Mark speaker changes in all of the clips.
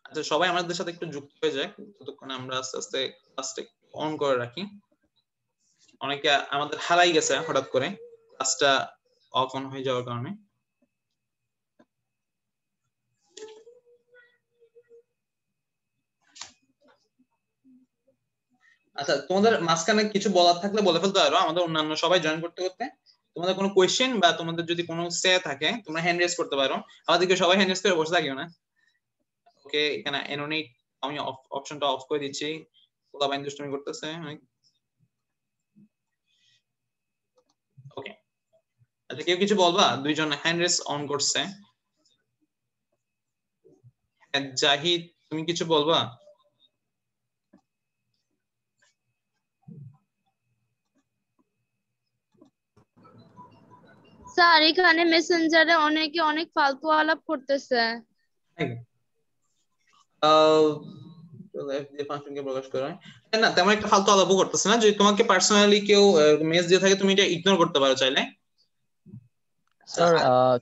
Speaker 1: আচ্ছা সবাই আমাদের সাথে একটু যুক্ত হয়ে যায়, ততক্ষণে আমরা আস্তে আস্তে ক্লাসটা অন করে রাখি। অনেকে আমাদের হারাই গেছে হঠাৎ করে ক্লাসটা অফ অন হয়ে যাওয়ার কারণে। আচ্ছা তোমাদের মাঝখানে কিছু বলার থাকলে বলে ফেলতে পারো, আমাদের অন্যান্য সবাই জয়েন করতে করতে। তোমাদের কোনো কোয়েশ্চেন বা তোমাদের যদি কোনো সে থাকে তোমরা হ্যান্ড রেজ করতে পারো, আমাদেরকে সবাই হ্যান্ড রেজ করে বসে থাকিও না। ওকে, এখানে এনোনেট আমি অপশনটা অফ করে দিচ্ছি, ওলা বাইন দুষ্টুমি করতেছে। ওকে, আচ্ছা কেউ কিছু বলবা? দুইজন হ্যান্ড রেজ অন করছে। জাহিদ তুমি কিছু বলবা?
Speaker 2: স্যার এখানে মেসেঞ্জারে অনেকে অনেক ফালতু আলাপ করতেছে।
Speaker 1: ফাংশনকে প্রকাশ করা হয় না, তেমন একটা ফালতু আলাপও করতেছে না। যদি তোমাকে পার্সোনালি কেউ মেসেজ দিয়ে থাকে তুমি এটা ইগনোর করতে পারো চাইলে।
Speaker 3: স্যার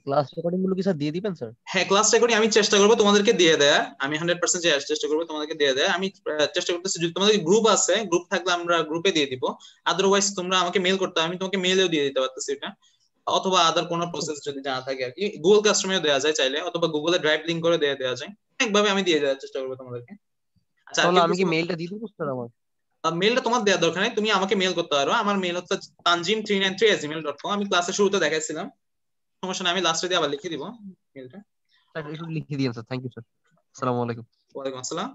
Speaker 3: ক্লাস রেকর্ডিং গুলো কি স্যার দিয়ে দিবেন স্যার?
Speaker 1: হ্যাঁ ক্লাস রেকর্ডিং আমি চেষ্টা করবো তোমাদেরকে দিয়ে দেয়া, আমি 100% চেষ্টা করবো তোমাদেরকে দিয়ে দেয়া। আমি চেষ্টা করতেছি যদি তোমাদের গ্রুপ আছে, গ্রুপ থাকলে আমরা গ্রুপে দিয়ে দিব, আদারওয়াইজ তোমরা আমাকে মেল করতে, আমি তোমাকে মেলেও দিয়ে দিতে পারতেছি এটা, অথবা আদার কোনো প্রসেস যদি জানা থাকে আর কি গুগল ক্লাসরুমেও দেওয়া যায় চাইলে, অথবা গুগলে ড্রাইভ লিংক করে দেওয়া যায়, অনেকভাবে আমি দিয়ে দেওয়ার চেষ্টা করবো তোমাদেরকে। আচ্ছা
Speaker 3: তাহলে আমি কি মেইলটা দিয়ে দিব স্যার? আমার
Speaker 1: মেলটা তোমার দেওয়ার দরকার নেই, তুমি আমাকে মেল করতে পারো। আমার মেল হচ্ছে tanjim393@gmail.com। আমি ক্লাসে শুরুতে দেখাইছিলাম, সমস্যা নেই, আমি লাস্টে দিয়ে আবার লিখে দিব মেলটা।
Speaker 3: স্যার একটু লিখে দিন স্যার, থ্যাংক ইউ স্যার। আসসালামু আলাইকুম।
Speaker 1: ওয়ালাইকুম আসসালাম।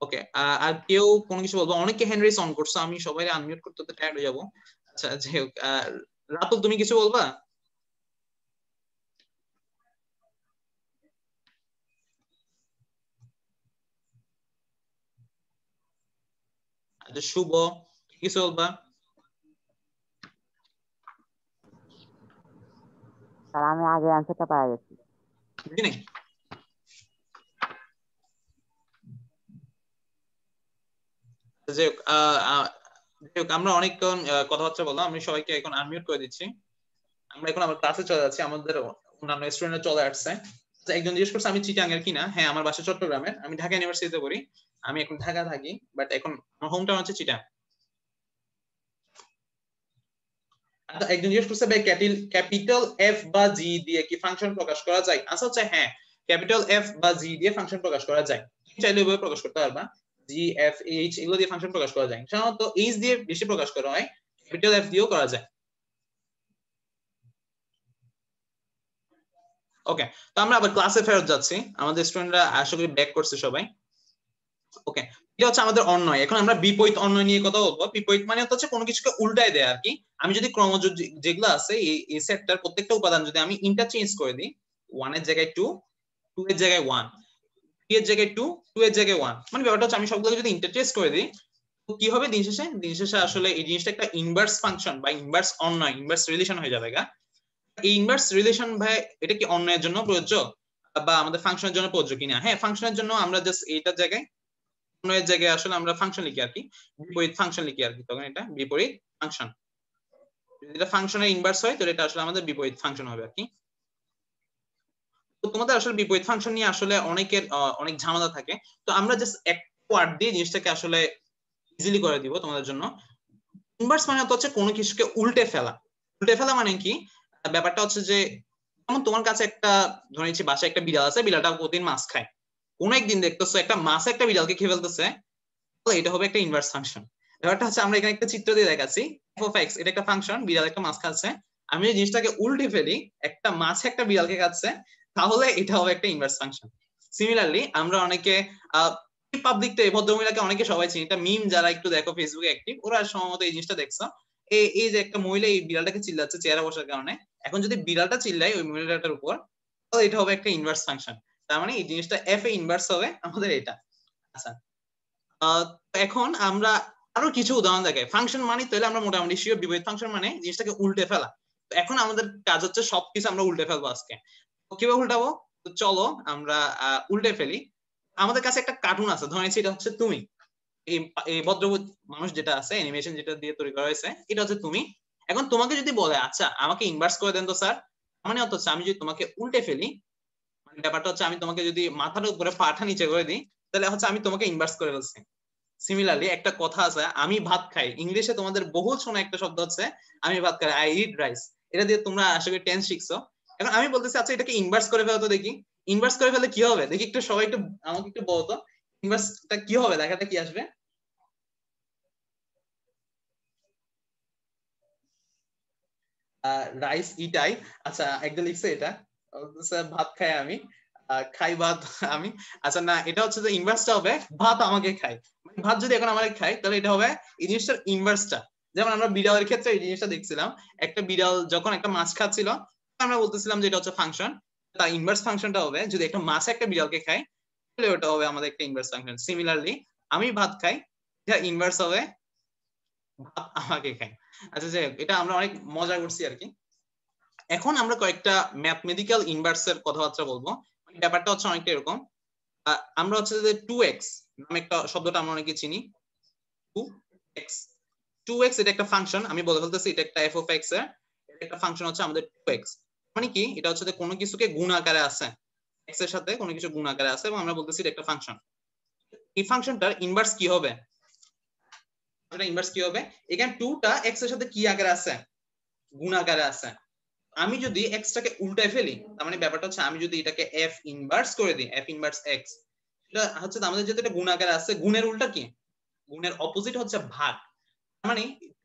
Speaker 1: ওকে, আর কেউ কোনো কিছু বলবো? অনেকে হ্যান্ড রেজ অন করছো, আমি সবাই আনমিউট করতে তো টায়ার্ড হয়ে যাবো। আচ্ছা যাই হোক, রাতুল তুমি কিছু বলবা? আচ্ছা শুভ কিছু বলবা?
Speaker 4: স্যার আমি আগে অ্যানসারটা পেয়ে গেছি।
Speaker 1: বুঝি নাই। যাই হোক, আমরা অনেকক্ষণ কথাবার্তা বললাম, আমি সবাইকে এখন আনমিউট করে দিচ্ছি। আমরা এখন আমার ক্লাসে চলে যাচ্ছি, আমাদের অন্যান্য স্টুডেন্টরা চলে আসছে। একজন জিজ্ঞেস করছে আমি চিটাং এর কিনা। হ্যাঁ আমার বাসা চট্টগ্রামের, আমি ঢাকা ইউনিভার্সিটিতে পড়ি, আমি এখন ঢাকা থাকি, বাট এখন আমার হোম টাউন হচ্ছে চিটাং। একজন জিজ্ঞেস করছে ভাই ক্যাপিটাল এফ বা জি দিয়ে কি ফাংশন প্রকাশ করা যায়? আচ্ছা হচ্ছে হ্যাঁ, ক্যাপিটাল এফ বা জি দিয়ে ফাংশন প্রকাশ করা যায়, চাইলে ওইভাবে প্রকাশ করতে পারবা। জি এফ এইচ এগুলো দিয়ে ফাংশন প্রকাশ করা যায়, সাধারণত এইচ দিয়ে বেশি প্রকাশ করা হয়, ক্যাপিটাল এফ দিয়েও করা যায়। ওকে, তো আমরা আবার ক্লাসে ফেরত যাচ্ছি, আমাদের স্টুডেন্টরা আশা করি ব্যাক করছে সবাই। ওকে, এটা হচ্ছে আমাদের অন্যয়। এখন আমরা বিপরীত অন্যয় নিয়ে কথা বলবো। বিপরীত মানে হচ্ছে কোনো কিছুকে উল্টায় দেয় আর কি। আমি যদি ক্রমযোগ যেগুলো আছে এই সেটটার প্রত্যেকটা উপাদান যদি আমি ইন্টারচেঞ্জ করে দিই, 1 এর জায়গায় 2, 2 এর জায়গায় 1, 3 এর জায়গায় 2, 2 এর জায়গায় 1, মানে ব্যাপারটা হচ্ছে আমি সবগুলো যদি ইন্টারচেঞ্জ করে দিই তো কি হবে দিন শেষে? দিন শেষে আসলে এই জিনিসটা একটা ইনভার্স ফাংশন বা ইনভার্স অন্যয়, ইনভার্স রিলেশন হয়ে যাবে। এই ইনভার্স রিলেশন ভাই এটা কি অন্যয়ের জন্য প্রযোজ্য বা আমাদের ফাংশনের জন্য প্রযোজ্য কিনা? হ্যাঁ ফাংশনের জন্য আমরা জাস্ট এইটার জায়গায় অন্যয়ের জায়গায় আসলে আমরা ফাংশন লিখি আর কি, বিপরীত ফাংশন লিখি আর কি, তখন এটা বিপরীত ফাংশন। যদি এটা ফাংশনের ইনভার্স হয় তাহলে এটা আসলে আমাদের বিপরীত ফাংশন হবে আর কি। তো তোমাদের আসলে বিপরীত ফাংশন নিয়ে আসলে অনেকের অনেক ঝামেলা থাকে, তো আমরা জাস্ট এক ওয়ার্ড দিয়ে জিনিসটাকে আসলে ইজিলি করে দিব তোমাদের জন্য। ইনভার্স মানে হচ্ছে কোনো কিছুকে উল্টে ফেলা। উল্টে ফেলা মানে কি? ব্যাপারটা হচ্ছে যে যেমন তোমার কাছে একটা ধরে নিচ্ছি বাসায় একটা বিড়াল আছে, বিড়ালটা প্রতিদিন মাছ খায়, কোন একদিন দেখতেছো একটা মাছ একটা বিড়ালকে খেয়ে ফেলতেছে, এটা হবে একটা ইনভার্স ফাংশন। ব্যাপারটা হচ্ছে আমরা এখানে একটা চিত্র দিয়ে দেখাচ্ছি, f of x এটা একটা ফাংশন, বিড়াল একটা মাছ খাচ্ছে, আমি এই জিনিসটাকে উল্টে ফেলি, একটা মাছ একটা বিড়ালকে খাচ্ছে, তাহলে এটা হবে একটা ইনভার্স ফাংশন। সিমিলারলি আমরা অনেকে পাবলিকতে ভদ্রমহিলাকে অনেকে সবাই চিনি, এটা মিম যারা একটু দেখো ফেসবুকে অ্যাক্টিভ ওরা সম্ভবত এই জিনিসটা দেখছো। এই যে একটা মহিলা এই বিড়ালটাকে চিল্লাচ্ছে চেয়ারে বসার কারণে, এখন যদি বিড়ালটা চিল্লায় ওই মহিলাটার উপর তাহলে এটা হবে একটা ইনভার্স ফাংশন। তার মানে এই জিনিসটা f এ ইনভার্স হবে আমাদের এটা। আচ্ছা এখন আমরা আরো কিছু উদাহরণ দেখাই। ফাংশন মানে তাহলে আমরা মোটামুটি শিওর বিপরীত ফাংশন মানে জিনিসটাকে উল্টে ফেলা। তো এখন আমাদের কাজ হচ্ছে সবকিছু আমরা উল্টে ফেলবো আজকে। কিভাবে উল্টাবো? তো চলো আমরা উল্টে ফেলি। আমাদের কাছে একটা কার্টুন আছে, ধরে নিচ্ছি এটা হচ্ছে তুমি, এই ভদ্র মানুষ যেটা আছে অ্যানিমেশন যেটা দিয়ে তৈরি করা হয়েছে এটা হচ্ছে তুমি। এখন তোমাকে যদি বলে আচ্ছা আমাকে ইনভার্স করে দেন তো স্যার, মানে হচ্ছে আমি যদি তোমাকে উল্টে ফেলি, মানে ব্যাপারটা হচ্ছে আমি তোমাকে যদি মাথার উপরে পাটা নিচে করে দিই তাহলে হচ্ছে আমি তোমাকে ইনভার্স করে ফেলছি। সিমিলারলি একটা কথা আছে আমি ভাত খাই, ইংলিশে তোমাদের বহুল শোনা একটা শব্দ হচ্ছে আমি ভাত খাই, আই ইট রাইস। এটা দিয়ে তোমরা আশা করি টেন্স শিখছো। এখন আমি বলতেছি আচ্ছা এটাকে ইনভার্স করে ফেলো তো দেখি, ইনভার্স করে ফেলে কি হবে দেখি, একটু সবাই একটু আমাকে একটু বলো তো ইনভার্সটা কি হবে, দেখাটা কি আসবে। রাইস ইটাই, আচ্ছা একদম লিখছে এটা ভাত খাই আমি, খাই ভাত আমি। আচ্ছা না, এটা হচ্ছে যে ইনভার্সটা হবে ভাত আমাকে খাই, মানে ভাত যদি এখন আমাকে খাই তাহলে এটা হবে এই জিনিসটার ইনভার্সটা। যেমন আমরা বিড়ালের ক্ষেত্রে এই জিনিসটা দেখছিলাম, একটা বিড়াল যখন একটা মাছ খাচ্ছিল আমরা বলতেছিলাম যে এটা হচ্ছে ফাংশন, তার ইনভার্স ফাংশনটা হবে যদি একটা মাছ একটা বিড়ালকে খায় তাহলে ওটা হবে আমাদের একটা ইনভার্স ফাংশন। সিমিলারলি আমি ভাত খাই, এটা ইনভার্স হবে ভাত আমাকে খাই। আচ্ছা যাই হোক, এটা আমরা অনেক মজা করছি আর কি। এখন আমরা কয়েকটা ম্যাথমেটিক্যাল ইনভার্সের কথাবার্তা বলবো। ব্যাপারটা হচ্ছে অনেকটা এরকম, আমরা হচ্ছে যে 2x নামে একটা শব্দটা আমরা অনেকে চিনি, 2x 2x এটা একটা ফাংশন, আমি বলে ফেলতেছি এটা একটা f of x এর একটা ফাংশন হচ্ছে আমাদের 2x। মানে কি, এটা হচ্ছে যে কোনো কিছুকে গুণ আকারে আছে, x এর সাথে কোনো কিছু গুণ আকারে আছে এবং আমরা বলতেছি এটা একটা ফাংশন। এই ফাংশনটার ইনভার্স কি হবে, এটা ইনভার্স কি হবে, এখানে 2টা x এর সাথে কি আকারে আছে, গুণ আকারে আছে। আমি যদি x টাকে উল্টায় ফেলি, তার মানে ব্যাপারটা হচ্ছে আমি যদি এটাকে f ইনভার্স করে দিই, f ইনভার্স x, এটা হচ্ছে আমাদের যেটা এটা গুণ আকারে আছে, গুণের উল্টা কি, গুণের অপোজিট হচ্ছে ভাগ। মানে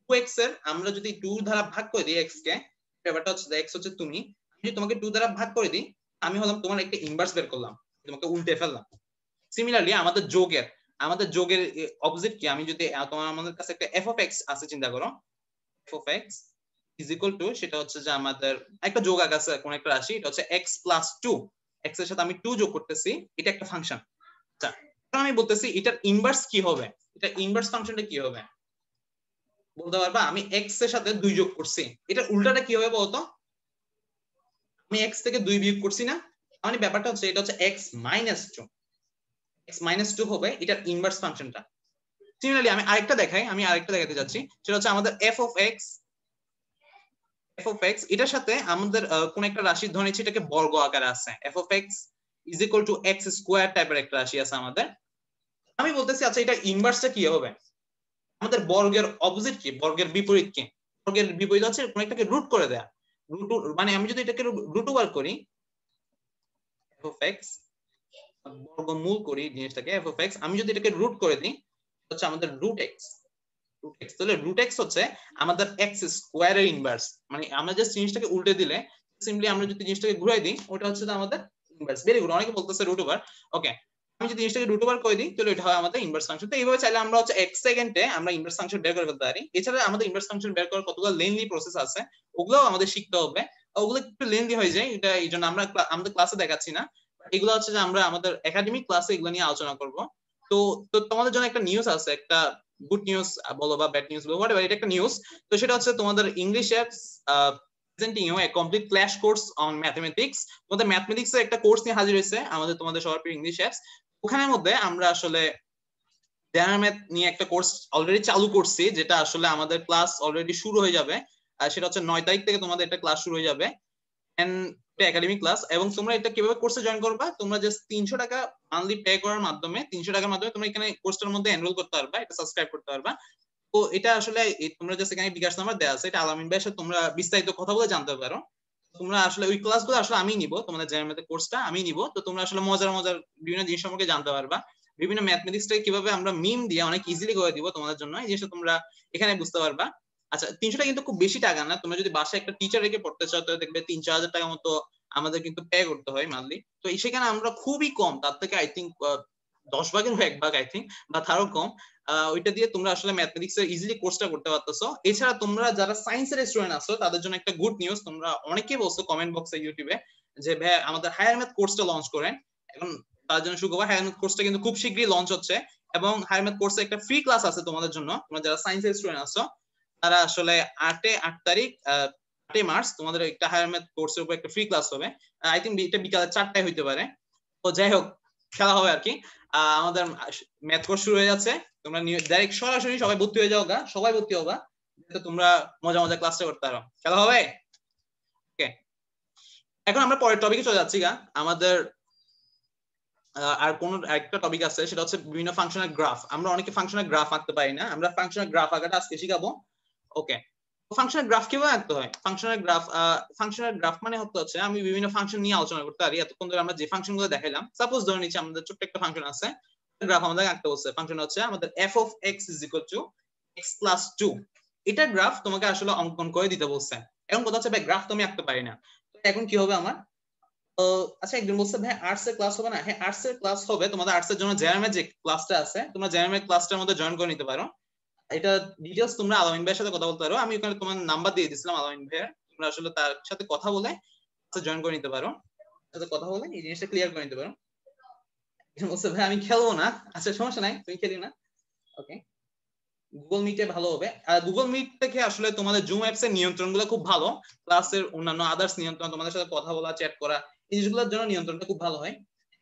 Speaker 1: 2x এর আমরা যদি 2 দ্বারা ভাগ করে দিই x কে, ব্যাপারটা হচ্ছে x হচ্ছে তুমি, আমি যদি তোমাকে 2 দ্বারা ভাগ করে দিই আমি হলাম তোমার একটা ইনভার্স বের করলাম, তোমাকে উল্টে ফেললাম। সিমিলারলি আমাদের যোগের অপোজিট কি, আমি যদি তোমার আমাদের কাছে একটা f of x আছে চিন্তা করো, f of x is equal to, সেটা হচ্ছে যে আমাদের একটা যোগ আছে কোন একটা রাশি, এটা হচ্ছে x plus 2, x এর সাথে আমি 2 যোগ করতেছি, এটা একটা ফাংশন। আচ্ছা এখন আমি বলতেছি এটার ইনভার্স কি হবে, এটা ইনভার্স ফাংশনটা কি হবে বলতে পারবা, আমি x এর সাথে 2 যোগ করছি, এটার উল্টাটা কি হবে বলতো, আমি x থেকে 2 বিয়োগ করছি না, মানে ব্যাপারটা হচ্ছে এটা হচ্ছে x minus 2, x minus 2 হবে এটার ইনভার্স ফাংশনটা। সিমিলারলি আমি আরেকটা দেখাতে যাচ্ছি, সেটা হচ্ছে আমাদের f of x এটার সাথে আমাদের কোন একটা রাশির ধরে নিচ্ছি এটাকে বর্গ আকারে আছে, f of x is equal to x square টাইপের একটা রাশি আছে আমাদের। আমি বলতেছি আচ্ছা এটা ইনভার্সটা কি হবে, আমাদের বর্গের অপোজিট কি, বর্গের বিপরীত কি, বর্গের বিপরীত হচ্ছে কোন একটাকে রুট করে দেয়া, রুট মানে আমি যদি এটাকে রুট ওভার করি f of x, বর্গমূল করি জিনিসটাকে f of x, আমি যদি এটাকে রুট করে দিই হচ্ছে আমাদের রুট x, তাহলে রুট এক্স হচ্ছে আমাদের এক্স স্কোয়ারের ইনভার্স। মানে আমরা জাস্ট জিনিসটাকে উল্টে দিলে, সিম্পলি আমরা যদি জিনিসটাকে ঘুরাই দিই ওটা হচ্ছে আমাদের ইনভার্স। ভেরি গুড, অনেকে বলতেছে রুট ওভার, ওকে আমি যদি জিনিসটাকে রুট ওভার করে দিই তাহলে এটা হয় আমাদের ইনভার্স ফাংশন। তো এইভাবে চাইলে আমরা হচ্ছে এক সেকেন্ডে আমরা ইনভার্স ফাংশন বের করে ফেলতে পারি। এছাড়া আমাদের ইনভার্স ফাংশন বের করার কতগুলো লেনলি প্রসেস আছে, ওগুলোও আমাদের শিখতে হবে, ওগুলো একটু লেনলি হয়ে যায়, এটা এই জন্য আমরা আমাদের ক্লাসে দেখাচ্ছি না, এগুলো হচ্ছে যে আমরা আমাদের একাডেমিক ক্লাসে এগুলো নিয়ে আলোচনা করব। তো তো তোমাদের জন্য একটা নিউজ আছে, একটা গুড নিউজ বলো বা ব্যাড নিউজ বলো, হোয়াটএভার, এটা একটা নিউজ। তো সেটা হচ্ছে তোমাদের English apps presenting you a complete clash course on mathematics। তোমাদের ম্যাথমেটিক্স এর একটা কোর্স নিয়ে হাজির হয়েছে আমাদের তোমাদের সবার প্রিয় ইংলিশ অ্যাপস। ওখানের মধ্যে আমরা আসলে জেনারেল ম্যাথ নিয়ে একটা কোর্স অলরেডি চালু করছি, যেটা আসলে আমাদের ক্লাস অলরেডি শুরু হয়ে যাবে, সেটা হচ্ছে 9 তারিখ থেকে তোমাদের একটা ক্লাস শুরু হয়ে যাবে, এন্ড একাডেমিক ক্লাস। এবং তোমরা এটা কিভাবে কোর্সে জয়েন করবা, তোমরা জাস্ট 300 টাকা মান্থলি পে করার মাধ্যমে, 300 টাকার মাধ্যমে তোমরা এখানে কোর্সটার মধ্যে এনরোল করতে পারবা, এটা সাবস্ক্রাইব করতে পারবা। তো এটা আসলে তোমরা জাস্ট এখানে বিকাশ নাম্বার দেওয়া আছে, এটা আলামিন ভাইয়ের সাথে তোমরা বিস্তারিত কথা বলে জানতে পারো। তোমরা আসলে ওই ক্লাসগুলো আসলে আমি নিব, তোমাদের জেনারেল ম্যাথের কোর্সটা আমি নিব, তো তোমরা আসলে মজার মজার বিভিন্ন জিনিস সম্পর্কে জানতে পারবা, বিভিন্ন ম্যাথমেটিক্সটাকে কিভাবে আমরা মিম দিয়ে অনেক ইজিলি করে দিব তোমাদের জন্য, এই জিনিসটা তোমরা এখানে বুঝতে পারবা। আচ্ছা 300 টাকা কিন্তু খুব বেশি টাকা না, তোমরা যদি বাসায় একটা টিচার রেখে পড়তে চাও তাহলে দেখবে 3-4 হাজার টাকা মতো আমাদের কিন্তু পে করতে হয় মান্থলি। তো সেখানে আমরা খুবই কম, তার থেকে আই থিঙ্ক 10 ভাগের 1 ভাগ আই থিঙ্ক বা তারও কম, ওইটা দিয়ে তোমরা আসলে ম্যাথমেটিক্স এর ইজিলি কোর্সটা করতে পারতেছো। এছাড়া তোমরা যারা সায়েন্সের স্টুডেন্ট আছো তাদের জন্য একটা গুড নিউজ, তোমরা অনেকেই বলছো কমেন্ট বক্সে ইউটিউবে যে ভাই আমাদের হায়ার ম্যাথ কোর্সটা লঞ্চ করেন, এখন তার জন্য সুখবর, হায়ার ম্যাথ কোর্সটা কিন্তু খুব শীঘ্রই লঞ্চ হচ্ছে, এবং হায়ার ম্যাথ কোর্সে একটা ফ্রি ক্লাস আছে তোমাদের জন্য, তোমরা যারা সায়েন্সের স্টুডেন্ট আছো তারা আসলে 8 তারিখ 8 মার্চ তোমাদের একটা হায়ার ম্যাথ কোর্সের উপর একটা ফ্রি ক্লাস হবে, আই থিঙ্ক এটা বিকাল 4টায় হইতে পারে। তো যাই হোক খেলা হবে আর কি, আমাদের ম্যাথ কোর্স শুরু হয়ে যাচ্ছে, তোমরা ডাইরেক্ট সরাসরি সবাই ভর্তি হয়ে যাও, সবাই ভর্তি হবা, যাতে তোমরা মজা মজা ক্লাসটা করতে পারো, খেলা হবে। ওকে এখন আমরা পরের টপিকে চলে যাচ্ছি আমাদের আর কোন একটা টপিক আছে, সেটা হচ্ছে বিভিন্ন ফাংশনাল গ্রাফ। আমরা অনেকে ফাংশনাল গ্রাফ আঁকতে পারি না, আমরা ফাংশনাল গ্রাফ আঁকাটা আজকে শিখাবো। ওকে, ফাংশনাল গ্রাফ কিভাবে আঁকতে হয়? ফাংশনাল গ্রাফ মানে হচ্ছে আমি বিভিন্ন ফাংশন নিয়ে আলোচনা করতে পারি। এতক্ষণ ধরে আমরা যে ফাংশন গুলো দেখাইলাম, সাপোজ ধরে নিচ্ছি আমাদের ছোট্ট একটা ফাংশন আছে, গ্রাফ আমাদের আঁকতে বলছে। ফাংশন হচ্ছে আমাদের f of x is equal to x plus 2। এটা গ্রাফ তোমাকে আসলে অঙ্কন করে দিতে বলছে। এখন কথা হচ্ছে ভাই গ্রাফ তো আমি আঁকতে পারি না, তো এখন কি হবে আমার? আচ্ছা, একজন বলছে ভাই আর্টস এর ক্লাস হবে না? হ্যাঁ, আর্টস এর ক্লাস হবে। তোমাদের আর্টস এর জন্য জেএমএ যে ক্লাসটা আছে, তোমরা জেএমএ ক্লাসটার মধ্যে জয়েন করে নিতে পারো। এটা ডিটেইলস তোমরা আলামিন ভাইয়ের সাথে কথা বলতে পারো। আমি ওখানে তোমার নাম্বার দিয়ে দিয়েছিলাম আলামিন ভাইয়ের, তোমরা আসলে তার সাথে কথা বলে জয়েন করে নিতে পারো, সাথে কথা বলে এই জিনিসটা ক্লিয়ার করে নিতে পারো। বলছে ভাই আমি খেলবো না। আচ্ছা, সমস্যা নাই, তুমি খেলি না। ওকে, গুগল মিটে ভালো হবে। আর গুগল মিট থেকে আসলে তোমাদের জুম অ্যাপস এর নিয়ন্ত্রণগুলো খুব ভালো, ক্লাসের অন্যান্য আদার্স নিয়ন্ত্রণ, তোমাদের সাথে কথা বলা, চ্যাট করা, এই জিনিসগুলোর জন্য নিয়ন্ত্রণটা খুব ভালো হয়।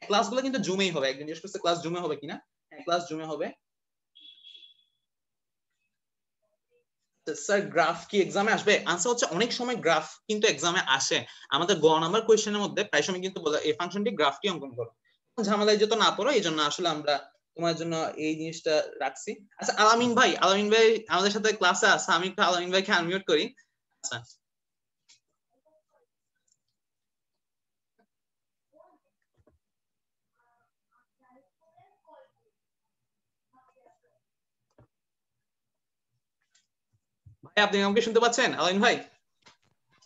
Speaker 1: ক্লাসগুলো কিন্তু জুমেই হবে। একজন জিজ্ঞেস করছে ক্লাস জুমে হবে কিনা। হ্যাঁ, ক্লাস জুমে হবে। স্যার গ্রাফ কি এক্সামে আসবে? আনসার হচ্ছে অনেক সময় গ্রাফ কিন্তু এক্সামে আসে। আমাদের গ নাম্বার কোশ্চেনের মধ্যে প্রায় সময় কিন্তু বলে এই ফাংশনটি গ্রাফটি অঙ্কন করো। ঝামেলায় যত না পড়ো, এই জন্য আসলে আমরা তোমার জন্য এই জিনিসটা রাখছি। আচ্ছা, আলামিন ভাই আমাদের সাথে ক্লাসে আছে, আমি একটু আলামিন ভাইকে আনমিউট করি। আচ্ছা, ভাই আপনি আমাকে শুনতে পাচ্ছেন? আলামিন ভাই?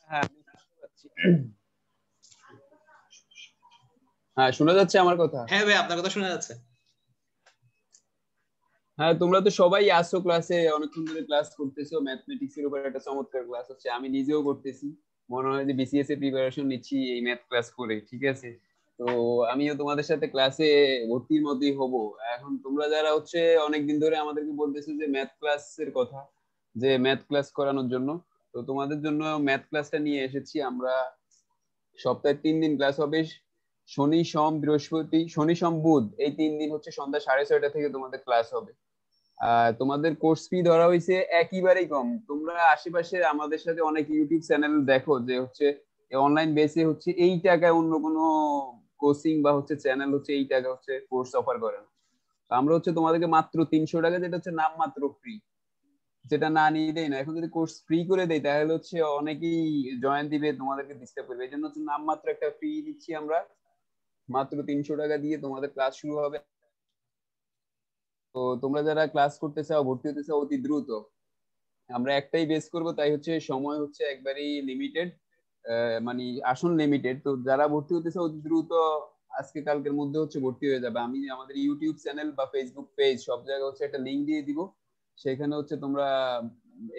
Speaker 5: হ্যাঁ, হ্যাঁ, শোনা যাচ্ছে আমার কথা?
Speaker 1: হ্যাঁ ভাই, আপনার কথা শোনা যাচ্ছে।
Speaker 5: হ্যাঁ, তোমরা তো সবাই আসছো ক্লাসে, অনেকক্ষণ ধরে ক্লাস করতেছো। ম্যাথমেটিক্স এর উপর একটা চমৎকার ক্লাস হচ্ছে, আমি নিজেও করতেছি। মনে হয় যে বিসিএস এর প্রিপারেশন নিচ্ছি এই ম্যাথ ক্লাস করে, ঠিক আছে? তো আমিও তোমাদের সাথে ক্লাসে ভর্তির মতোই হব। এখন তোমরা যারা হচ্ছে অনেকদিন ধরে আমাদেরকে বলতেছো যে ম্যাথ ক্লাসের কথা, যে ম্যাথ ক্লাস করানোর জন্য, তো তোমাদের জন্য ম্যাথ ক্লাসটা নিয়ে এসেছি আমরা। সপ্তাহে 3 দিন ক্লাস হবে। শনি সোম বুধ এই 3 দিন হচ্ছে সন্ধ্যা 6:30 থেকে তোমাদের ক্লাস হবে। তোমাদের কোর্স ফি ধরা হয়েছে একেবারেই কম। তোমরা আশেপাশে আমাদের সাথে অনেক ইউটিউব চ্যানেল দেখো যে হচ্ছে অনলাইন বেসে হচ্ছে এই টাকায় অন্য কোনো কোচিং বা হচ্ছে চ্যানেল হচ্ছে এই টাকা হচ্ছে কোর্স অফার করে না। তো আমরা হচ্ছে তোমাদেরকে মাত্র 300 টাকা, যেটা হচ্ছে নাম মাত্র ফ্রি, যেটা না নিয়ে দেয় না। এখন যদি কোর্স ফ্রি করে দেয় তাহলে হচ্ছে অনেকেই জয়েন দিবে, তোমাদেরকে ডিস্টার্ব করবে। এই জন্য হচ্ছে নাম মাত্র একটা ফ্রি দিচ্ছি আমরা। মাত্র 300 টাকা দিয়ে তোমাদের ক্লাস শুরু হবে। তো তোমরা যারা ক্লাস করতে চাও, ভর্তি হতে চাও অতি দ্রুত, আমরা একটাই বেস করব, তাই হচ্ছে সময় হচ্ছে একবারই লিমিটেড, মানে আসন লিমিটেড। তো যারা ভর্তি হতে চাও অতি দ্রুত আজকে কালকের মধ্যে হচ্ছে ভর্তি হয়ে যাবে। আমি আমাদের ইউটিউব চ্যানেল বা ফেসবুক পেজ সব জায়গায় হচ্ছে একটা লিংক দিয়ে দিব। সেখানে হচ্ছে তোমরা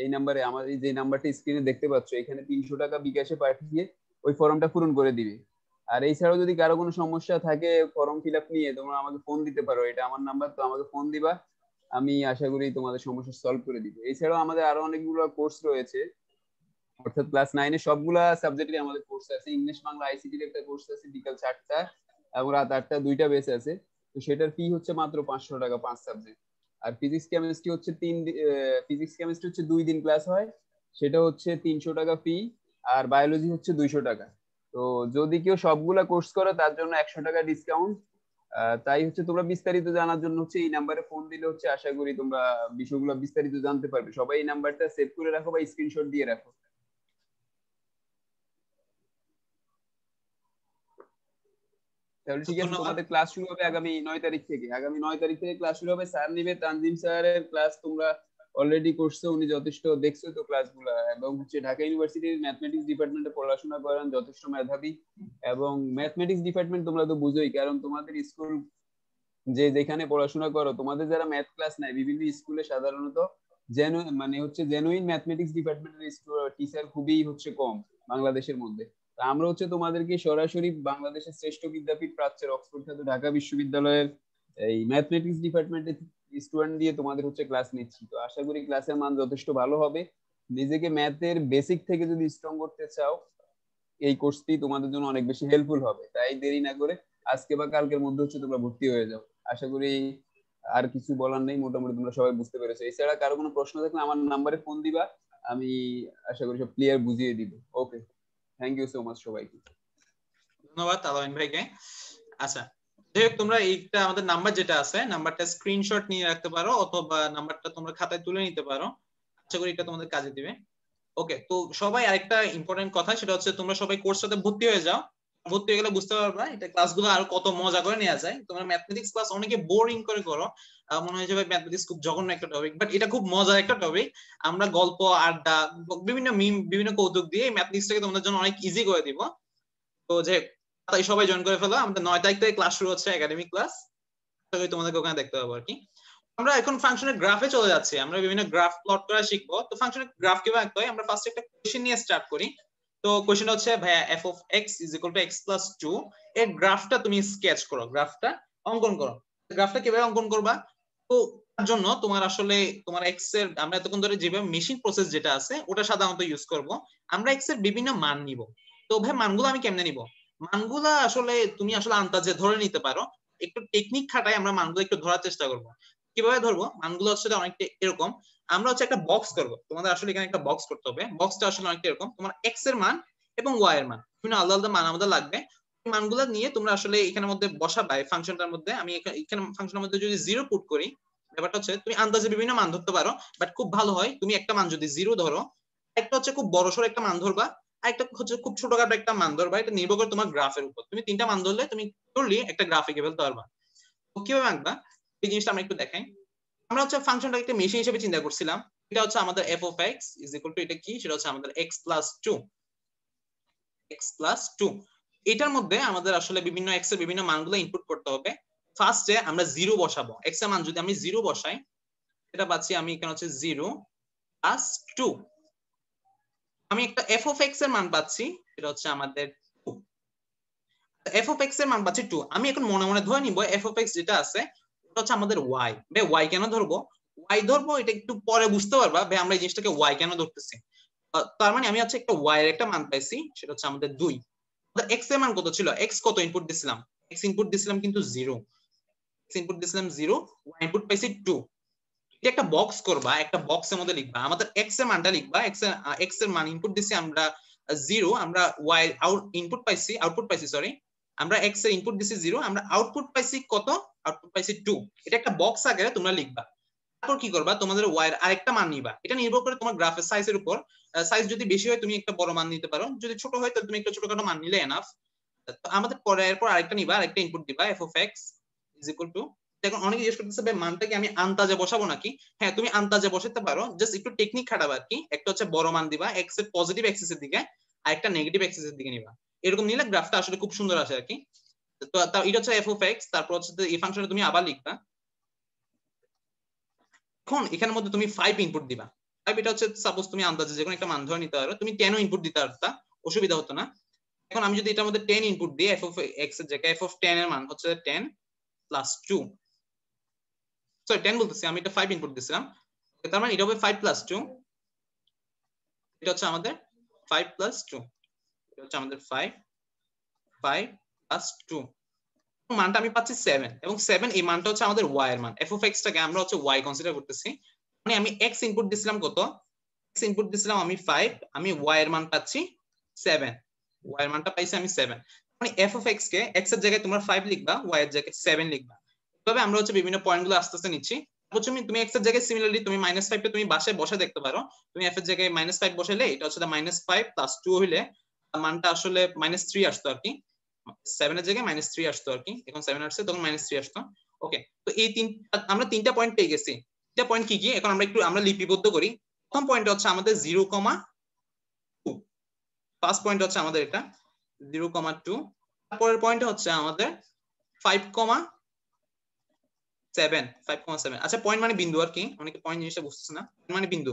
Speaker 5: এই নাম্বারে, আমাদের যে নাম্বারটা স্ক্রিনে দেখতে পাচ্ছ, এখানে 300 টাকা বিকাশে পাঠিয়ে ওই ফর্মটা পূরণ করে দিবে। আর এছাড়াও যদি কারো কোনো সমস্যা থাকে ফর্ম ফিল আপ নিয়ে, তোমরা আমাকে ফোন দিতে পারো, এটা আমার নাম্বার, তো আমাকে ফোন দিবা। আমি আশা করি তোমাদের সমস্যা সলভ করে দিব। এছাড়াও আমাদের আরো অনেকগুলো কোর্স রয়েছে, অর্থাৎ ক্লাস 9-এ সবগুলা সাবজেক্টে আমাদের কোর্স আছে। ইংলিশ বাংলা আইসিটির একটা কোর্স আছে বিকাল 4টা এবং রাত 8টা, 2টা বেস আছে। তো সেটার ফি হচ্ছে মাত্র 500 টাকা 5 সাবজেক্ট। আর ফিজিক্স কেমিস্ট্রি হচ্ছে 2 দিন ক্লাস হয়, সেটা হচ্ছে 300 টাকা ফি। আর বায়োলজি হচ্ছে 200 টাকা। তো যদি কেউ সবগুলা কোর্স করে তার জন্য 100 টাকা ডিসকাউন্ট। তাই হচ্ছে তোমরা বিস্তারিত জানার জন্য হচ্ছে এই নাম্বারে ফোন দিলে হচ্ছে আশা করি তোমরা বিষয়গুলো বিস্তারিত জানতে পারবে। সবাই এই নাম্বারটা সেভ করে রাখো বা স্ক্রিনশট দিয়ে রাখো। তাহলে ঠিক আছে,
Speaker 1: ধন্যবাদ।
Speaker 5: তোমাদের ক্লাস শুরু হবে আগামী 9 তারিখ থেকে। ক্লাস শুরু হবে। স্যার নিবে তানজিম স্যারের ক্লাস, তোমরা অলরেডি করছো, উনি যথেষ্ট দেখছো তো ক্লাসগুলো। এবং হচ্ছে ঢাকা ইউনিভার্সিটির ম্যাথমেটিক্স ডিপার্টমেন্টে পড়াশোনা করেন, যথেষ্ট মেধাবী। এবং ম্যাথমেটিক্স ডিপার্টমেন্ট তোমরা তো বুঝোই, কারণ তোমাদের স্কুল যে যেখানে পড়াশোনা করো, তোমাদের যারা ম্যাথ ক্লাস নেয় বিভিন্ন স্কুলে সাধারণত মানে হচ্ছে জেনুইন ম্যাথমেটিক্স ডিপার্টমেন্টের টিচার খুবই হচ্ছে কম বাংলাদেশের মধ্যে। তা আমরা হচ্ছে তোমাদেরকে সরাসরি বাংলাদেশের শ্রেষ্ঠ বিদ্যাপীঠ প্রাচ্যের অক্সফোর্ড খ্যাত ঢাকা বিশ্ববিদ্যালয়ের এই ম্যাথমেটিক্স ডিপার্টমেন্টের স্টুডেন্ট দিয়ে তোমাদের হচ্ছে ক্লাস নিচ্ছি। তো আশা করি ক্লাসের মান যথেষ্ট ভালো হবে। নিজেকে ম্যাথের বেসিক থেকে যদি স্ট্রং করতে চাও, এই কোর্সটি তোমাদের জন্য অনেক বেশি হেল্পফুল হবে। তাই দেরি না করে আজকে বা কালকের মধ্যে হচ্ছে তোমরা ভর্তি হয়ে যাও। আশা করি আর কিছু বলার নেই, মোটামুটি তোমরা সবাই বুঝতে পেরেছো। এছাড়া কারো কোনো প্রশ্ন থাকলে আমার নাম্বারে ফোন দিবা, আমি আশা করি সব ক্লিয়ার বুঝিয়ে দিব। ওকে, থ্যাংক ইউ সো মাচ সবাইকে।
Speaker 1: ধন্যবাদ আলামিন ভাইকে। আচ্ছা, যাই হোক তোমরা এইটা আমাদের নাম্বার যেটা আছে নাম্বারটা স্ক্রিনশট নিয়ে রাখতে পারো অথবা নাম্বারটা তোমরা খাতায় তুলে নিতে পারো, আশা করি এটা তোমাদের কাজে দিবে। ওকে, তো সবাই আরেকটা ইম্পর্টেন্ট কথা সেটা হচ্ছে তোমরা সবাই কোর্সটাতে ভর্তি হয়ে যাও। ভর্তি হয়ে গেলে বুঝতে পারবা এটা ক্লাসগুলো আর কত মজা করে নেওয়া যায়। তোমরা ম্যাথমেটিক্স ক্লাস অনেকে বোরিং করে করো, মনে হয় যে ভাই ম্যাথমেটিক্স খুব জঘন্য একটা টপিক, বাট এটা খুব মজার একটা টপিক। আমরা গল্প আড্ডা বিভিন্ন মিম বিভিন্ন কৌতুক দিয়ে ম্যাথমেটিক্সটাকে তোমাদের জন্য অনেক ইজি করে দিব। তো যে তাই সবাই জয়েন করে ফেলো, আমাদের 9 তারিখ থেকে ক্লাস শুরু হচ্ছে একাডেমিক ক্লাস, তোমাদেরকে ওখানে দেখতে পাবো আর কি। আমরা এখন ফাংশনের গ্রাফে চলে যাচ্ছি, আমরা বিভিন্ন গ্রাফ প্লট করা শিখবো। তো ফাংশনের গ্রাফ কিভাবে আঁকতে হয় আমরা ফার্স্ট একটা কোশ্চেন নিয়ে স্টার্ট করি। তো কোশ্চেন হচ্ছে ভাইয়া f of x is equal to x plus 2 এর গ্রাফটা তুমি স্কেচ করো, গ্রাফটা অঙ্কন করো। গ্রাফটা কিভাবে অঙ্কন করবা? তো তার জন্য তোমার আসলে তোমার x এর আমরা এতক্ষণ ধরে যেভাবে মেশিন প্রসেস যেটা আছে ওটা সাধারণত ইউজ করব। আমরা x এর বিভিন্ন মান নিব। তো ভাই মানগুলো আমি কেমনে নিব? মানগুলা আসলে তুমি আসলে আন্দাজে ধরে নিতে পারো, একটু টেকনিক খাটাই আমরা মানগুলো একটু ধরার চেষ্টা করব। কিভাবে ধরবো? মানগুলো আসলে অনেকটা এরকম, আমরা হচ্ছে একটা বক্স করব। তোমাদের আসলে এখানে একটা বক্স করতে হবে, বক্সটা আসলে অনেকটা এরকম, তোমার x এর মান এবং y এর মান বিভিন্ন আলাদা আলাদা মান আমাদের লাগবে। মানগুলো নিয়ে তোমরা আসলে এখানের মধ্যে বসাবে ফাংশনটার মধ্যে। আমি এখানে ফাংশনের মধ্যে যদি 0 পুট করি, ব্যাপারটা হচ্ছে তুমি আন্দাজে বিভিন্ন মান ধরতে পারো, বাট খুব ভালো হয় তুমি একটা মান যদি 0 ধরো, একটা হচ্ছে খুব বড়সড় একটা মান ধরবা, আর একটা হচ্ছে খুব ছোটখাটো একটা মান ধরবা। এটা নির্ভর করে তোমার গ্রাফের উপর। তুমি তিনটা মান ধরলে তুমি টোটালি একটা গ্রাফ এঁকে ফেলতে পারবা। তো কিভাবে আঁকবা এই জিনিসটা আমরা একটু দেখাই। আমরা হচ্ছে ফাংশনটাকে একটা মেশিন হিসেবে চিন্তা করছিলাম। এটা হচ্ছে আমাদের f of x is equal to এটা কি সেটা হচ্ছে আমাদের x plus 2 x plus 2। এটার মধ্যে আমাদের আসলে বিভিন্ন x এর বিভিন্ন মানগুলো ইনপুট করতে হবে। ফার্স্টে আমরা 0 বসাবো। x এর মান যদি আমি 0 বসাই, এটা পাচ্ছি আমি এখানে হচ্ছে 0 plus 2। আমি একটা f of x এর মান পাচ্ছি, এটা হচ্ছে আমাদের 2। f of x এর মান পাচ্ছি 2। আমি এখন মনে মনে ধরে নিব f of x যেটা আছে এটা হচ্ছে আমাদের y। ভাই y কেন ধরবো? y ধরবো এটা একটু পরে বুঝতে পারবা ভাই আমরা এই জিনিসটাকে y কেন ধরতেছি। তার মানে আমি হচ্ছে একটা y এর একটা মান পাইছি, সেটা হচ্ছে আমাদের 2। x এর মান কত ছিল? x কত ইনপুট দিছিলাম? x ইনপুট দিছিলাম কিন্তু 0, x ইনপুট দিছিলাম 0, y ইনপুট পাইছি 2। এটা একটা বক্স করবা, একটা বক্সের মধ্যে লিখবা আমাদের x এর মানটা লিখবা। x এর মান ইনপুট দিছি আমরা 0, আমরা y ইনপুট পাইছি, আউটপুট পাইছি সরি, আমরা x এর ইনপুট দিছি 0, আমরা আউটপুট পাইছি কত? আউটপুট পাইছি 2। এটা একটা বক্স আকারে তোমরা লিখবা। তারপর কি করবা? তোমাদের y এর আরেকটা মান নিবা। এটা নির্ভর করে তোমার গ্রাফের সাইজের উপর। সাইজ যদি বেশি হয় তুমি একটা বড় মান নিতে পারো, যদি ছোট হয় তাহলে তুমি একটা ছোটখাটো মান নিলে এনাফ। তো আমাদের পরে এরপর আরেকটা নিবা, আরেকটা ইনপুট দিবা f of x is equal to। এখন অনেকে জিজ্ঞেস করতেছে ভাই মানটা কি আমি আন্দাজে বসাবো নাকি? হ্যাঁ তুমি আন্দাজে বসাতে পারো, জাস্ট একটু টেকনিক খাটাবা আর কি। একটা হচ্ছে বড় মান দিবা x এর পজিটিভ অ্যাক্সিস এর দিকে, আর একটা নেগেটিভ অ্যাক্সিস এর দিকে নিবা। এরকম নিলে গ্রাফটা আসলে খুব সুন্দর আসে আর কি। তো এটা হচ্ছে f of x। তারপর হচ্ছে এই ফাংশনে তুমি আবার লিখবা। এখন এখানের মধ্যে তুমি 5 ইনপুট দিবা। 5 এটা হচ্ছে সাপোজ তুমি আন্দাজে যে কোনো একটা মান ধরে নিতে পারো, তুমি 10 ও ইনপুট দিতে পারতা, অসুবিধা হতো না। এখন আমি যদি এটার মধ্যে 10 ইনপুট দিই, f of x এর জায়গায় f of 10 এর মান হচ্ছে 10 plus 2, সরি 10 বলতেছি আমি, এটা 5 ইনপুট দিছিলাম। তার মানে এটা হবে 5 plus 2, এটা হচ্ছে আমাদের 5 plus 2, এটা হচ্ছে আমাদের 5 plus 2, মানটা আমি পাচ্ছি 7। এবং 7 এই মানটা হচ্ছে আমাদের y এর মান। f of x টাকে আমরা হচ্ছে y কনসিডার করতেছি, মানে আমি x ইনপুট দিছিলাম কত? x ইনপুট দিছিলাম আমি 5, আমি y এর মান পাচ্ছি 7, y এর মানটা পাইছি আমি 7। মানে f of x K x এর জায়গায় তোমরা 5 লিখবা, y এর জায়গায় 7 লিখবা। তবে আমরা হচ্ছে বিভিন্ন পয়েন্টগুলো আস্তে আস্তে নিচ্ছি। হচ্ছে তুমি x এর জায়গায় সিমিলারলি তুমি -5 টা তুমি বাসায় বসে দেখতে পারো। তুমি f এর জায়গায় -5 বসালে এটা হচ্ছে -5 plus 2 হইলে মানটা আসলে -3 আসতো আর কি। 7 এর জায়গায় -3 আসতো আর কি, এখন 7 আসছে তখন -3 আসতো। ওকে, তো এই আমরা তিনটা পয়েন্ট পেয়ে গেছি। তিনটা পয়েন্ট কি কি এখন আমরা লিপিবদ্ধ করি। প্রথম পয়েন্ট হচ্ছে আমাদের 0,2, ফার্স্ট পয়েন্ট হচ্ছে আমাদের এটা 0,2। তারপরের পয়েন্ট হচ্ছে আমাদের 5,7। আচ্ছা পয়েন্ট মানে বিন্দু আর কি, অনেকে পয়েন্ট জিনিসটা বুঝতেছে না, মানে বিন্দু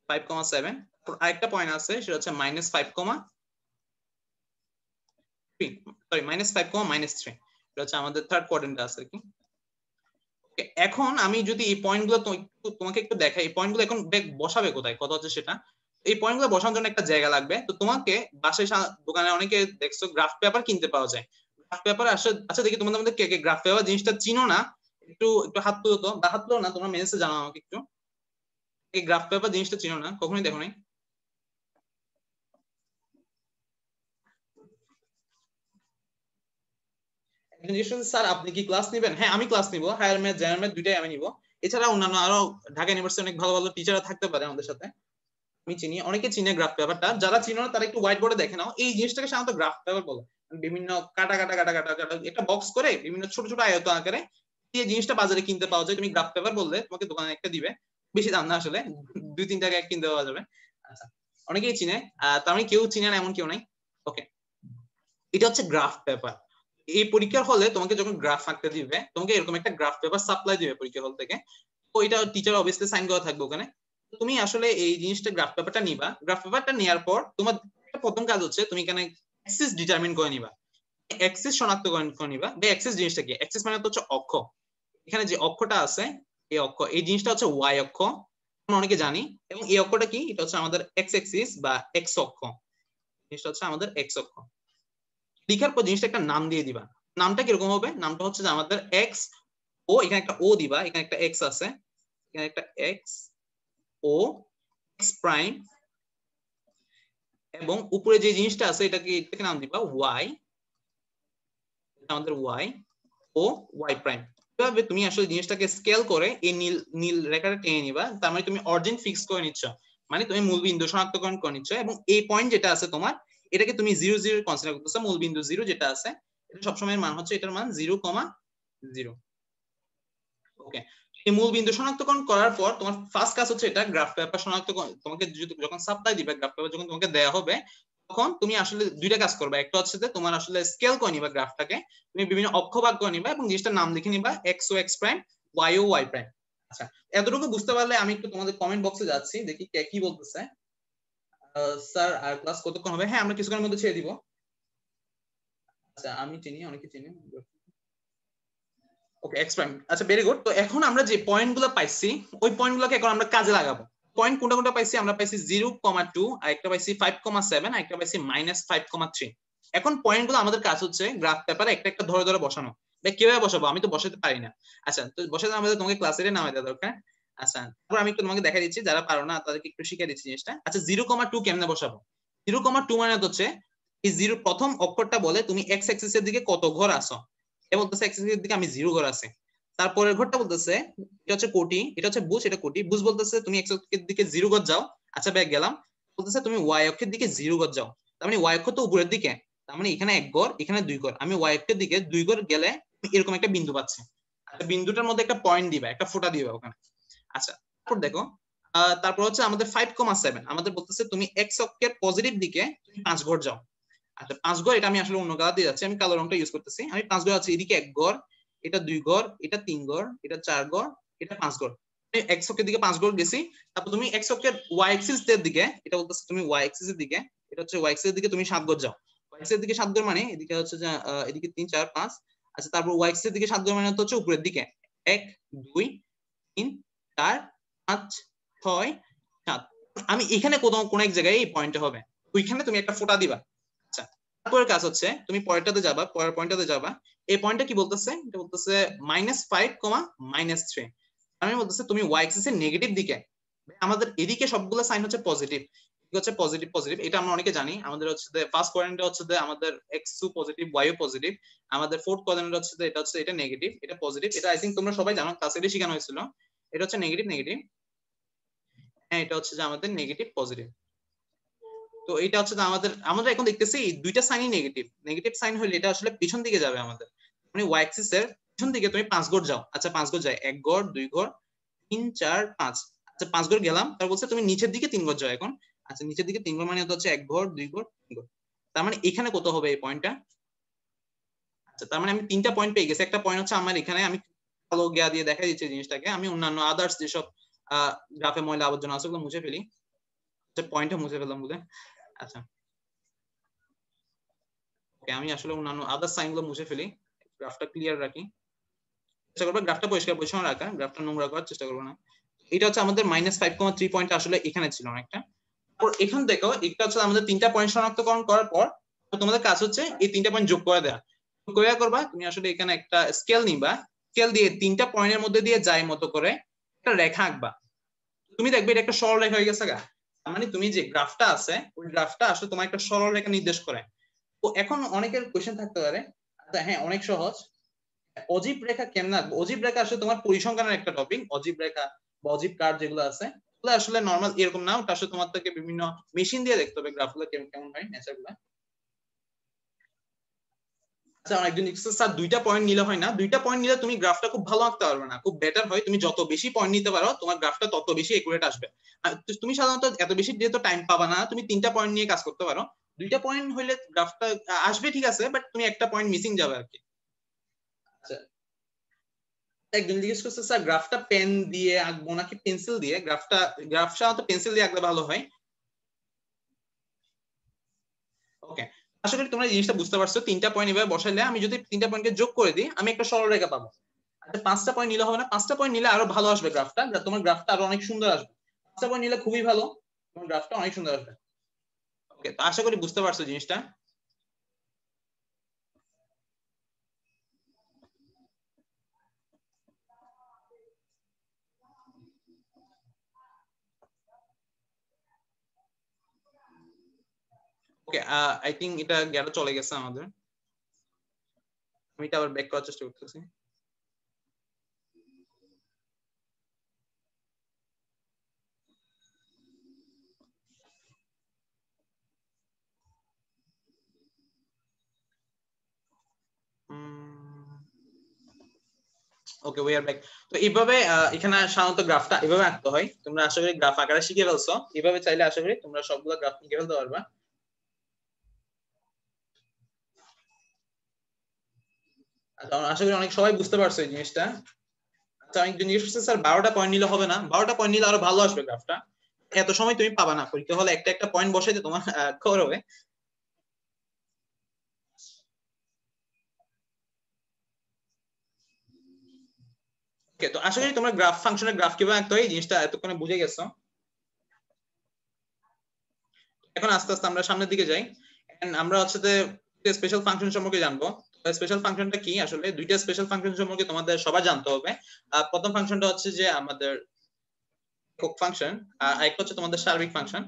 Speaker 1: 5,7। আরেকটা পয়েন্ট আছে সেটা হচ্ছে -5,3, সরি -5,3, এটা হচ্ছে আমাদের থার্ড কোয়াড্রেন্টে আছে আর কি। এখন আমি যদি এই পয়েন্টগুলো তোমাকে একটু দেখাই, এই পয়েন্টগুলো এখন বসাবে কোথায় কথা হচ্ছে সেটা। এই পয়েন্টগুলো বসানোর জন্য একটা জায়গা লাগবে। তো তোমাকে বাসায় দোকানে অনেকে দেখছো গ্রাফ পেপার কিনতে পাওয়া যায়। গ্রাফ পেপার আচ্ছা দেখি তোমাদের মধ্যে কে কে গ্রাফ পেপার জিনিসটা চিনো না, একটু একটু হাত তুলো তো, বা হাত তুলো না, তোমরা মেসেজে জানাও আমাকে একটু। এই গ্রাফ পেপার জিনিসটা চিনো না, কখনোই দেখো নাই? একজন জিজ্ঞেস করছে, স্যার আপনি কি ক্লাস নেবেন? হ্যাঁ আমি ক্লাস নিব, হায়ার ম্যাথ জেনারেল ম্যাথ দুইটাই আমি নিব। এছাড়া অন্যান্য আরো ঢাকা ইউনিভার্সিটি অনেক ভালো ভালো টিচাররা থাকতে পারে আমাদের সাথে, আমি চিনি, অনেকে চিনে গ্রাফ পেপারটা। যারা চিনো না তারা একটু হোয়াইট বোর্ডে দেখে নাও, এই জিনিসটাকে সাধারণত গ্রাফ পেপার বলে। বিভিন্ন কাটা কাটা কাটা কাটা কাটা একটা বক্স করে বিভিন্ন ছোট ছোট আয়ত আকারে এই জিনিসটা বাজারে কিনতে পাওয়া যায়। তুমি গ্রাফ পেপার বললে তোমাকে দোকানে একটা দিবে, বেশি দাম না আসলে, 2-3 টাকায় কিনতে পাওয়া যাবে। আচ্ছা, অনেকেই চিনে, তার মানে কেউ চিনে না এমন কেউ নাই। ওকে, এটা হচ্ছে গ্রাফ পেপার। এই পরীক্ষার হলে তোমাকে যখন গ্রাফ আঁকতে দিবে, তোমাকে এরকম একটা গ্রাফ পেপার সাপ্লাই দিবে পরীক্ষা হল থেকে। তো এটা টিচার অবভিয়াসলি সাইন করা থাকবে ওখানে। তুমি আসলে এই জিনিসটা গ্রাফ পেপারটা নিবা। গ্রাফ পেপারটা নেওয়ার পর তোমার প্রথম কাজ হচ্ছে তুমি এখানে অ্যাক্সিস ডিটারমিন করে নিবা, অ্যাক্সিস শনাক্তকরণ করে নিবা। অ্যাক্সিস জিনিসটা কি? অ্যাক্সিস মানে হচ্ছে অক্ষ। এখানে যে অক্ষটা আছে এই অক্ষ, এই জিনিসটা হচ্ছে ওয়াই অক্ষ, আমরা অনেকে জানি। এবং এই অক্ষটা কি? এটা হচ্ছে আমাদের এক্স অ্যাক্সিস বা এক্স অক্ষ, জিনিসটা হচ্ছে আমাদের এক্স অক্ষ। লিখার পর জিনিসটা একটা নাম দিয়ে দিবা। নামটা কিরকম হবে? নামটা হচ্ছে যে আমাদের এক্স ও, এখানে একটা ও দিবা, এখানে একটা এক্স আছে, এখানে একটা এক্স ও এক্স প্রাইম, এবং উপরে যে জিনিসটা আছে এটাকে নাম দিবা ওয়াই, আমাদের ওয়াই ও ওয়াই প্রাইম। এভাবে তুমি আসলে জিনিসটাকে স্কেল করে এই নীল নীল রেখাটা টেনে নিবা। তার মানে তুমি অরিজিন ফিক্স করে নিচ্ছ, মানে তুমি মূলবিন্দু শনাক্তকরণ করে নিচ্ছ। এবং এই পয়েন্ট যেটা আছে তোমার, এটাকে তুমি 0 কনসিডার করতেছো। মূলবিন্দু 0 যেটা আছে এটা সবসময় মান হচ্ছে এটার মান 0,0। ওকে, এই মূলবিন্দু শনাক্তকরণ করার পর তোমার ফার্স্ট কাজ হচ্ছে এটা গ্রাফ পেপার শনাক্তকরণ। তোমাকে যখন সাপ্লাই দিবে গ্রাফ পেপার, যখন তোমাকে দেয়া হবে, তখন তুমি আসলে দুইটা কাজ করবে। একটা হচ্ছে যে তোমার আসলে স্কেল করে নিবা গ্রাফটাকে, তুমি বিভিন্ন অক্ষ ভাগ করে নিবা এবং জিনিসটার নাম লিখে নিবা এক্স ও এক্স প্রাইম, ওয়াই ও ওয়াই প্রাইম। আচ্ছা, এতটুকু বুঝতে পারলে আমি একটু তোমাদের কমেন্ট বক্সে যাচ্ছি, দেখি কে কি বলতেছে। স্যার আর ক্লাস কতক্ষণ হবে? হ্যাঁ আমরা কিছুক্ষণের মধ্যে ছেড়ে দিব। আচ্ছা, আমি চিনি, অনেকে চিনি। ওকে, এক্স প্রাইম। আচ্ছা, ভেরি গুড। তো এখন আমরা যে পয়েন্টগুলো পাইছি ওই পয়েন্টগুলোকে এখন আমরা কাজে লাগাবো। পয়েন্ট কোনটা কোনটা পাইছি? আমরা পাইছি 0,2, আর একটা পাইছি 5,7, আর একটা পাইছি -5,3। এখন পয়েন্টগুলো আমাদের কাজ হচ্ছে গ্রাফ পেপারে একটা একটা ধরে ধরে বসানো। কিভাবে বসাবো? আমি তো বসাতে পারি না। আচ্ছা, তো বসাতে আমাদের তোমাকে ক্লাসে নামাই দেওয়া দরকার। আচ্ছা, তারপর আমি একটু তোমাকে দেখা দিচ্ছি, যারা পারো না তাদেরকে একটু শিখিয়ে দিচ্ছি জিনিসটা। আচ্ছা, 0,2 কেমনে বসাবো? 0,2 মানে হচ্ছে এই 0 প্রথম অক্ষরটা বলে তুমি এক্স অ্যাক্সিসের দিকে কত ঘর আসো। বলতেছে এক্স অ্যাক্সিসের দিকে আমি 0 ঘর আছে। তারপরের ঘরটা বলতেছে এটা হচ্ছে কোটি, এটা হচ্ছে বুঝ, এটা কোটি। বুঝ বলতেছে তুমি এক্স অক্ষের দিকে 0 ঘর যাও। আচ্ছা, ব্যাক গেলাম। বলতেছে তুমি ওয়াই অক্ষের দিকে 0 ঘর যাও। তার মানে ওয়াই অক্ষ তো উপরের দিকে, তার মানে এখানে 1 ঘর, এখানে 2 ঘর। আমি ওয়াই অক্ষের দিকে 2 ঘর গেলে এরকম একটা বিন্দু পাচ্ছি। আচ্ছা, বিন্দুটার মধ্যে একটা পয়েন্ট দিবা, একটা ফোঁটা দিবা ওখানে। আচ্ছা, তারপর দেখো, তারপর হচ্ছে আমাদের 5,7, আমাদের বলতেছে তুমি এক্স অক্ষের পজিটিভ দিকে 5 ঘর যাও। আচ্ছা, 5 ঘর, এটা আমি আসলে অন্য কালার দিয়ে যাচ্ছি, আমি কালো রংটা ইউজ করতেছি। আমি 5 ঘর আছে, এদিকে 1 ঘর, এটা 2 ঘর, এটা 3 ঘর, এটা 4 ঘর, এটা 5 ঘর। এক্স অক্ষের দিকে 5 ঘর গেছি। তারপর তুমি এক্স অক্ষের ওয়াই অ্যাক্সিস এর দিকে, এটা বলতেছে তুমি ওয়াই অ্যাক্সিস এর দিকে, এটা হচ্ছে ওয়াই অ্যাক্সিস এর দিকে তুমি 7 ঘর যাও। ওয়াই অ্যাক্সিস এর দিকে 7 ঘর মানে এদিকে হচ্ছে যে এদিকে 3 4 5। আচ্ছা, তারপর ওয়াই অ্যাক্সিস এর দিকে 7 ঘর মানে হচ্ছে উপরের দিকে 1 2 3 4 5 6 7। আমি এখানে কোন এক জায়গায় এই পয়েন্টটা হবে, ওইখানে তুমি একটা ফোঁটা দিবা। আচ্ছা, তারপরের কাজ হচ্ছে তুমি পরেরটাতে যাবা, পরের পয়েন্টটাতে যাবা। এই পয়েন্টটা কি বলতেছে? এটা বলতেছে -5, -3। আমি বলতেছে তুমি ওয়াই অ্যাক্সিস এর নেগেটিভ দিকে, আমাদের এদিকে সবগুলো সাইন হচ্ছে পজিটিভ, ঠিক হচ্ছে পজিটিভ পজিটিভ, এটা আমরা অনেকে জানি। আমাদের হচ্ছে যে ফার্স্ট কোয়াড্রেন্টে হচ্ছে যে আমাদের এক্স ও পজিটিভ, ওয়াই ও পজিটিভ। আমাদের ফোর্থ কোয়াড্রেন্টে হচ্ছে যে এটা নেগেটিভ, এটা পজিটিভ। এটা আই থিংক তোমরা সবাই জানো, ক্লাসে শেখানো হয়েছিল। এটা হচ্ছে নেগেটিভ নেগেটিভ, হ্যাঁ এটা হচ্ছে যে আমাদের নেগেটিভ পজিটিভ। তো এটা হচ্ছে আমরা এখন দেখতেছি দুইটা সাইনই নেগেটিভ। নেগেটিভ সাইন হলে এটা আসলে পিছন দিকে যাবে আমাদের, মানে ওয়াই অ্যাক্সিস এর পিছন দিকে তুমি 5 ঘর যাও। আচ্ছা, 5 ঘর যায়, 1 ঘর 2 ঘর 3 4 5। আচ্ছা, 5 ঘর গেলাম, তারপর বলছে তুমি নিচের দিকে 3 ঘর যাও এখন। আচ্ছা, নিচের দিকে 3 ঘর মানে হচ্ছে 1 ঘর 2 ঘর 3 ঘর। তার মানে এখানে কত হবে এই পয়েন্টটা? আচ্ছা, তার মানে আমি 3টা পয়েন্ট পেয়ে গেছি। একটা পয়েন্ট হচ্ছে আমার এখানে, আমি কালো গিয়া দিয়ে দেখা দিচ্ছি জিনিসটাকে। আমি অন্যান্য আদার্স যেসব গ্রাফে ময়লা আবর্জনা আছে ওগুলো মুছে ফেলি। পয়েন্টটা মুছে ফেললাম বলে। আচ্ছা, আমি আসলে অন্যান্য আদার সাইন গুলো মুছে ফেলি, গ্রাফটা ক্লিয়ার রাখি, চেষ্টা করবো গ্রাফটা পরিষ্কার পরিচ্ছন্ন রাখা, গ্রাফটা নোংরা করার চেষ্টা করবো না। এটা হচ্ছে আমাদের -5,3 পয়েন্ট আসলে এখানে ছিল অনেকটা। তারপর এখান দেখো, এটা হচ্ছে আমাদের 3টা পয়েন্ট শনাক্তকরণ করার পর তোমাদের কাজ হচ্ছে এই 3টা পয়েন্ট যোগ করে দেওয়া। যোগ করে করবা তুমি আসলে এখানে একটা স্কেল নিবা, স্কেল দিয়ে 3টা পয়েন্টের মধ্যে দিয়ে যায় মতো করে একটা রেখা আঁকবা। তুমি দেখবে এটা একটা সরল রেখা হয়ে গেছে গা। তার মানে তুমি যে গ্রাফটা আছে ওই গ্রাফটা আসলে তোমার একটা সরল রেখা নির্দেশ করে। তো এখন অনেকের কোশ্চেন থাকতে পারে, আচ্ছা হ্যাঁ অনেক সহজ। অজীব রেখা কেমন আঁকবো? অজীব রেখা আসলে তোমার পরিসংখ্যানের একটা টপিক। অজীব রেখা বা অজীব কার্ভ যেগুলো আছে ওগুলো আসলে নরমাল এরকম না, ওটা আসলে তোমার থেকে বিভিন্ন মেশিন দিয়ে দেখতে হবে গ্রাফগুলো কেমন হয় নেচারগুলো। আচ্ছা অনেকজন লিখছে স্যার 2টা পয়েন্ট নিলে হয় না। 2টা পয়েন্ট নিলে তুমি গ্রাফটা খুব ভালো আঁকতে পারবে না, খুব বেটার হয় তুমি যত বেশি পয়েন্ট নিতে পারো তোমার গ্রাফটা তত বেশি একুরেট আসবে। আর তুমি সাধারণত এত বেশি যেহেতু টাইম পাবা না, তুমি 3টা পয়েন্ট নিয়ে কাজ করতে পারো। 2টা পয়েন্ট হইলে গ্রাফটা আসবে ঠিক আছে, বাট তুমি একটা পয়েন্ট মিসিং যাবে আর কি। আচ্ছা একজন জিজ্ঞেস করছে স্যার গ্রাফটা পেন দিয়ে আঁকবো নাকি পেন্সিল দিয়ে? গ্রাফ সাধারণত পেন্সিল দিয়ে আঁকলে ভালো হয়। ওকে আশা করি তোমরা এই জিনিসটা বুঝতে পারছো। 3টা পয়েন্ট এভাবে বসাইলে আমি যদি 3টা পয়েন্টকে যোগ করে দিই আমি একটা সরলরেখা পাবো। আচ্ছা 5টা পয়েন্ট নিলে হবে না, 5টা পয়েন্ট নিলে আরো ভালো আসবে গ্রাফটা, তোমার গ্রাফটা আরো অনেক সুন্দর আসবে। 5টা পয়েন্ট নিলে খুবই ভালো, তোমার গ্রাফটা অনেক সুন্দর আসবে। ওকে তো আশা করি বুঝতে পারছো জিনিসটা। ওকে আই থিংক এটা গেটা চলে গেছে আমাদের। আমি এটা আবার ব্যাক করার চেষ্টা করতেছি। Okay we are back. তো এইভাবে এখানে সাধারণত গ্রাফটা এভাবে আঁকতে হয়। তোমরা আশা করি গ্রাফ আকারে শিখে ফেলছো, এভাবে চাইলে আশা করি তোমরা সবগুলো গ্রাফ লিখে ফেলতে পারবা। আশা করি অনেক সবাই বুঝতে পারছো এই জিনিসটা। আচ্ছা অনেকজন জিজ্ঞেস করছে স্যার 12টা পয়েন্ট নিলে হবে না? 12টা পয়েন্ট নিলে আরো ভালো আসবে গ্রাফটা। এত সময় তুমি পাবা না, পরীক্ষা হলে একটা একটা পয়েন্ট বসাইতে তোমার খবর হবে। ওকে তো আশা করি তোমরা গ্রাফ ফাংশনের গ্রাফ কিভাবে আঁকতে হয় এই জিনিসটা এতক্ষণে বুঝে গেছো। এখন আস্তে আস্তে আমরা সামনের দিকে যাই। আমরা হচ্ছে যে স্পেশাল ফাংশন সম্পর্কে জানবো। স্পেশাল ফাংশনটা কি? আসলে 2টা স্পেশাল ফাংশন সম্পর্কে তোমাদের সবার জানতে হবে। প্রথম ফাংশনটা হচ্ছে যে আমাদের একক ফাংশন, আর একটা হচ্ছে তোমাদের সার্বিক ফাংশন।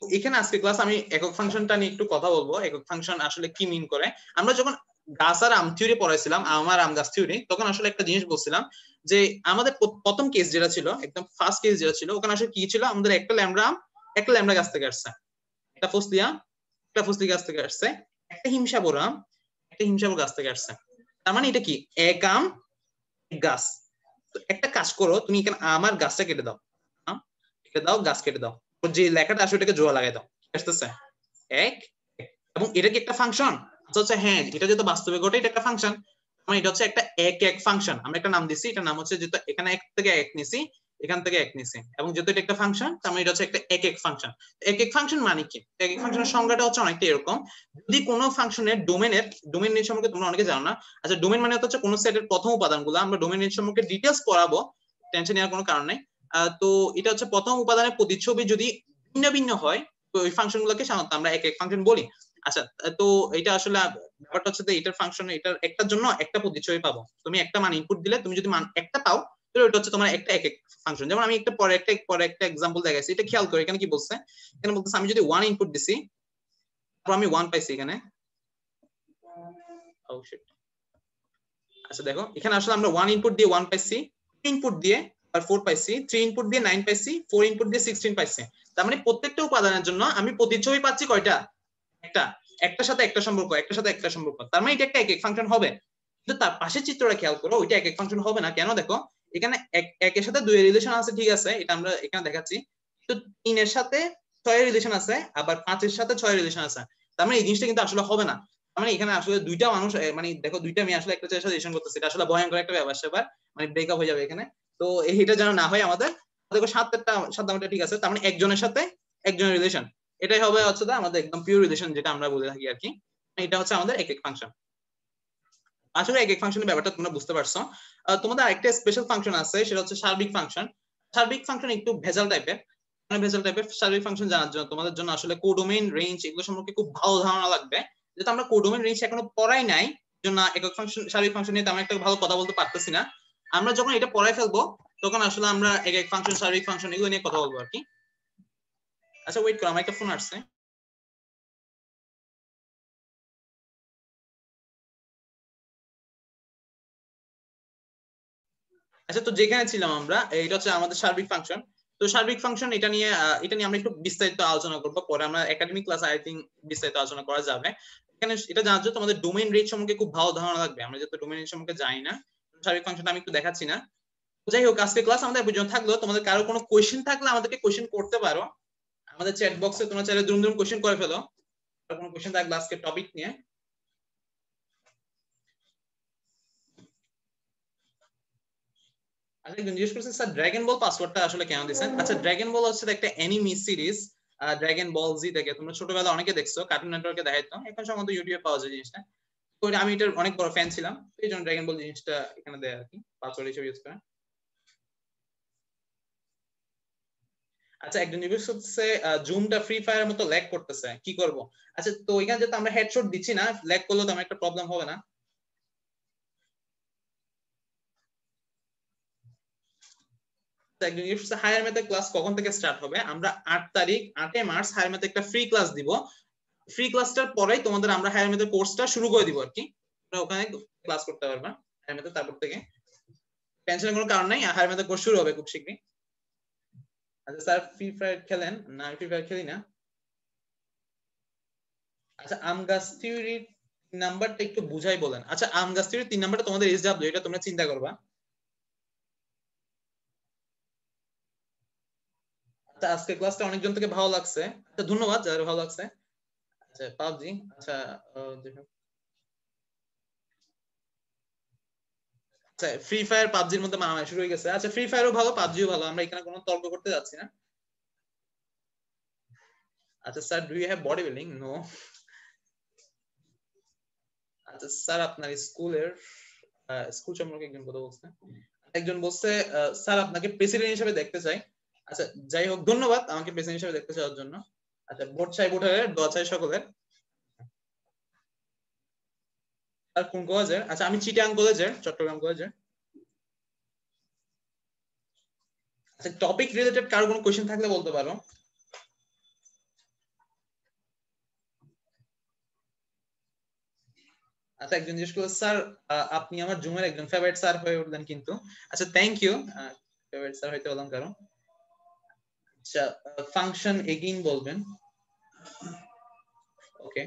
Speaker 1: এখানে আজকে ক্লাস আমি একক ফাংশনটা নিয়ে একটু কথা বলবো। একক ফাংশন আসলে কি মিন করে। আমরা যখন গাছ আর আম থিওরি পড়াইছিলাম, আমার আম গাছ থিওরি, তখন আসলে একটা জিনিস বলছিলাম যে আমাদের প্রথম কেস যেটা ছিল, একদম ফার্স্ট কেস যেটা ছিল, ওখানে আসলে কি ছিল, আমাদের একটা ল্যামডা আম একটা ল্যামডা গাছ থেকে আসছে, একটা ফসলি গাছ থেকে আসছে, একটা হিমসাগর আম একটা হিমসাগর গাছ থেকে আসছে। তার মানে এটা কি এক আম এক গাছ। তো একটা কাজ করো, তুমি এখানে আমার গাছটা কেটে দাও, কেটে দাও, গাছ কেটে দাও, যে লেখাটা আসলে এটাকে জোড়া লাগাই দাও, আসতেছে এক। এবং এটা কি একটা ফাংশন? আচ্ছা হ্যাঁ, এটা যেহেতু বাস্তবে ঘটে এটা একটা ফাংশন, মানে এটা হচ্ছে একটা এক এক ফাংশন। আমরা একটা নাম দিছি, এটার নাম হচ্ছে যেহেতু এখানে এক থেকে এক নিছি, এখান থেকে এক নিছি, এবং যেহেতু এটা একটা ফাংশন তার মানে এটা হচ্ছে একটা এক এক ফাংশন। এক এক ফাংশন মানে কি? এক এক ফাংশনের সংজ্ঞাটা হচ্ছে অনেকটা এরকম। যদি কোনো ফাংশনের ডোমেন নেট সম্পর্কে তোমরা অনেকে জানো না। আচ্ছা ডোমেন মানে হচ্ছে কোনো সেটের প্রথম উপাদানগুলো। আমরা ডোমেন নেট সম্পর্কে ডিটেইলস পড়াবো, টেনশন নেওয়ার কোনো কারণ নাই। তো এটা হচ্ছে প্রথম উপাদানের প্রতিচ্ছবি যদি ভিন্ন ভিন্ন হয় তো ওই ফাংশনগুলোকে সাধারণত আমরা এক এক ফাংশন বলি। আচ্ছা তো এটা আসলে ব্যাপারটা হচ্ছে যে এটার ফাংশন, এটার একটার জন্য একটা প্রতিচ্ছবি পাবো। তুমি একটা মান ইনপুট দিলে তুমি যদি মান একটা পাও তাহলে ওটা হচ্ছে তোমার একটা এক এক ফাংশন। যেমন আমি একটা পরে একটা एग्जांपल দেখাইছি, এটা খেয়াল করে। এখানে কি বলছে? এখানে বলতেছে আমি যদি 1 ইনপুট দিছি তারপর আমি 1 পাইছি এখানে। ও শিট। আচ্ছা দেখো এখানে আসলে আমরা 1 ইনপুট দিয়ে 1 পাইছি, 2 ইনপুট দিয়ে আর 4 পাইছি, 3 ইনপুট দিয়ে 9 পাইছি, 4 ইনপুট দিয়ে 16 পাইছি। তার মানে প্রত্যেকটা উপাদানের জন্য আমি প্রতিচ্ছবি পাচ্ছি কয়টা? একটা। একটার সাথে একটা সম্পর্ক, একটার সাথে একটা সম্পর্ক, তার মানে এটা একটা এক এক ফাংশন হবে। কিন্তু তার পাশের চিত্রটা খেয়াল করো, ওইটা এক এক ফাংশন হবে না। কেন? দেখো এখানে একের সাথে 2 এর রিলেশন আছে, ঠিক আছে, এটা আমরা এখানে দেখাচ্ছি। তো 3 এর সাথে 6 এর রিলেশন আছে, আবার 5 এর সাথে 6 এর রিলেশন আছে। তার মানে এই জিনিসটা কিন্তু আসলে হবে না। তার মানে এখানে আসলে দুইটা মানুষ, মানে দেখো দুইটা মেয়ে আসলে একটা ছেলের সাথে রিলেশন করতেছে, এটা আসলে ভয়ঙ্কর একটা ব্যাপার স্যাপার, মানে ব্রেকআপ হয়ে যাবে এখানে। তো এটা যেন না হয় আমাদের। দেখো সাত নাম্বারটা ঠিক আছে, তার মানে একজনের সাথে একজনের রিলেশন, এটাই হবে হচ্ছে আমাদের একদম পিওর রিলেশন যেটা আমরা বলে থাকি আর কি। এটা হচ্ছে আমাদের এক এক ফাংশন। আশা করি এক এক ফাংশনের ব্যাপারটা তোমরা বুঝতে পারছো। তোমাদের আরেকটা স্পেশাল ফাংশন আছে, সেটা হচ্ছে সার্বিক ফাংশন। সার্বিক ফাংশন একটু ভেজাল টাইপের। সার্বিক ফাংশন জানার জন্য তোমাদের জন্য আসলে কোডোমেইন রেঞ্জ এগুলো সম্পর্কে খুব ভালো ধারণা লাগবে। যেহেতু আমরা কোডোমেইন রেঞ্জ এখনো পড়াই নাই, জন্য একক ফাংশন সার্বিক ফাংশন নিয়ে তেমন একটা ভালো কথা বলতে পারতেছি না। আমরা যখন এটা পড়াই ফেলবো তখন আসলে আমরা এক এক ফাংশন, সার্বিক ফাংশন এগুলো নিয়ে কথা বলবো আর কি। আচ্ছা ওয়েট করো, আমার একটা ফোন আসছে। আচ্ছা, তো যেখানে ছিলাম আমরা, এটা হচ্ছে আমাদের সার্বিক ফাংশন। তো সার্বিক ফাংশন এটা নিয়ে আমরা একটু বিস্তারিত আলোচনা করবো পরে, আমরা একাডেমিক ক্লাস আই থিংক বিস্তারিত আলোচনা করা যাবে। এখানে এটা জানার জন্য তোমাদের ডোমেইন রেঞ্জ সম্পর্কে খুব ভালো ধারণা লাগবে, আমরা যেহেতু ডোমেইন রেঞ্জ সম্পর্কে জানি না। সার্বিক ফাংশনটা আমি একটু দেখাচ্ছি না। যাই হোক, আজকে ক্লাস আমাদের পর্যন্ত থাকলো। তোমাদের কারো কোনো কোয়েশ্চেন থাকলে আমাদেরকে কোয়েশ্চেন করতে পারো আমাদের চ্যাট বক্সে, তোমরা চাইলে দুরুম দুরুম কোয়েশ্চেন করে ফেলো কোনো কোয়েশ্চেন থাকলে আজকে টপিক নিয়ে। আচ্ছা, একজন জিজ্ঞেস করছে স্যার ড্রাগন বল পাসওয়ার্ডটা আসলে কেন দিয়েছেন? আচ্ছা, ড্রাগন বল হচ্ছে একটা অ্যানিমে সিরিজ, ড্রাগন বল জি থেকে তোমরা ছোটবেলায় অনেকে দেখছো, কার্টুন নেটওয়ার্কে দেখাইতো, এখন সম্ভবত ইউটিউবে পাওয়া যায় জিনিসটা। তো আমি এটার অনেক বড় ফ্যান ছিলাম, এই জন্য ড্রাগন বল জিনিসটা এখানে দেয় আর কি, পাসওয়ার্ড হিসেবে ইউজ করে। আচ্ছা, একজন জিজ্ঞেস করছে জুমটা ফ্রি ফায়ারের মতো ল্যাগ করতেছে, কি করব? আচ্ছা, তো এখানে যেহেতু আমরা হেডশট দিচ্ছি না, ল্যাগ করলে তো আমার একটা প্রবলেম হবে না। একজন জিজ্ঞেস করছে হায়ার ম্যাথের ক্লাস কখন থেকে স্টার্ট হবে? আমরা 8 মার্চ হায়ার ম্যাথে একটা ফ্রি ক্লাস দিব। ফ্রি ক্লাসটার পরেই তোমাদের আমরা হায়ার ম্যাথের কোর্সটা শুরু করে দিব আর কি, তোমরা ওখানে ক্লাস করতে পারবা হায়ার ম্যাথে। তারপর থেকে টেনশনের কোনো কারণ নাই, হায়ার ম্যাথের কোর্স শুরু হবে খুব শীঘ্রই। আচ্ছা স্যার, ফ্রি ফায়ার খেলেন? না, ফ্রি ফায়ার খেলি না। আচ্ছা, আম গাছ থিওরির নাম্বারটা একটু বুঝাই বলেন। আচ্ছা, আম গাছ থিওরির 3 নাম্বারটা তোমাদের এসডব্লিউ, এটা তোমরা চিন্তা করবা। আচ্ছা, আজকে ক্লাসটা অনেকজন থেকে ভালো লাগছে, আচ্ছা ধন্যবাদ যাদের ভালো লাগছে। আচ্ছা, পাবজি, আচ্ছা ফ্রি ফায়ার পাবজির মধ্যে মারামারি শুরু হয়ে গেছে। আচ্ছা, ফ্রি ফায়ারও ভালো, পাবজিও ভালো, আমরা এখানে কোনো তর্ক করতে যাচ্ছি না। আচ্ছা sir, do you have body building? No. আচ্ছা স্যার, আপনার স্কুল সম্পর্কে একজন কথা বলছে, একজন বলছে স্যার আপনাকে প্রেসিডেন্ট হিসেবে দেখতে চাই। আচ্ছা, যাই হোক, ধন্যবাদ আমাকে প্রেসিডেন্ট হিসেবে দেখতে চাওয়ার জন্য। আচ্ছা, ভোট চাই ভোটারের, দোয়া চাই সকলের। আর কোন কলেজের? আচ্ছা, আমি চিটাগাং কলেজের, চট্টগ্রাম কলেজের। আচ্ছা, টপিক রিলেটেড কারো কোনো কোশ্চেন থাকলে বলতে পারো। আচ্ছা, একজন জিজ্ঞেস করলো স্যার আপনি আমার জুমের একজন ফেভারিট স্যার হয়ে উঠলেন কিন্তু। আচ্ছা, থ্যাংক ইউ, ফেভারিট স্যার হইতে হলাম কারণ। আচ্ছা, ফাংশন এগেইন বলবেন। ওকে।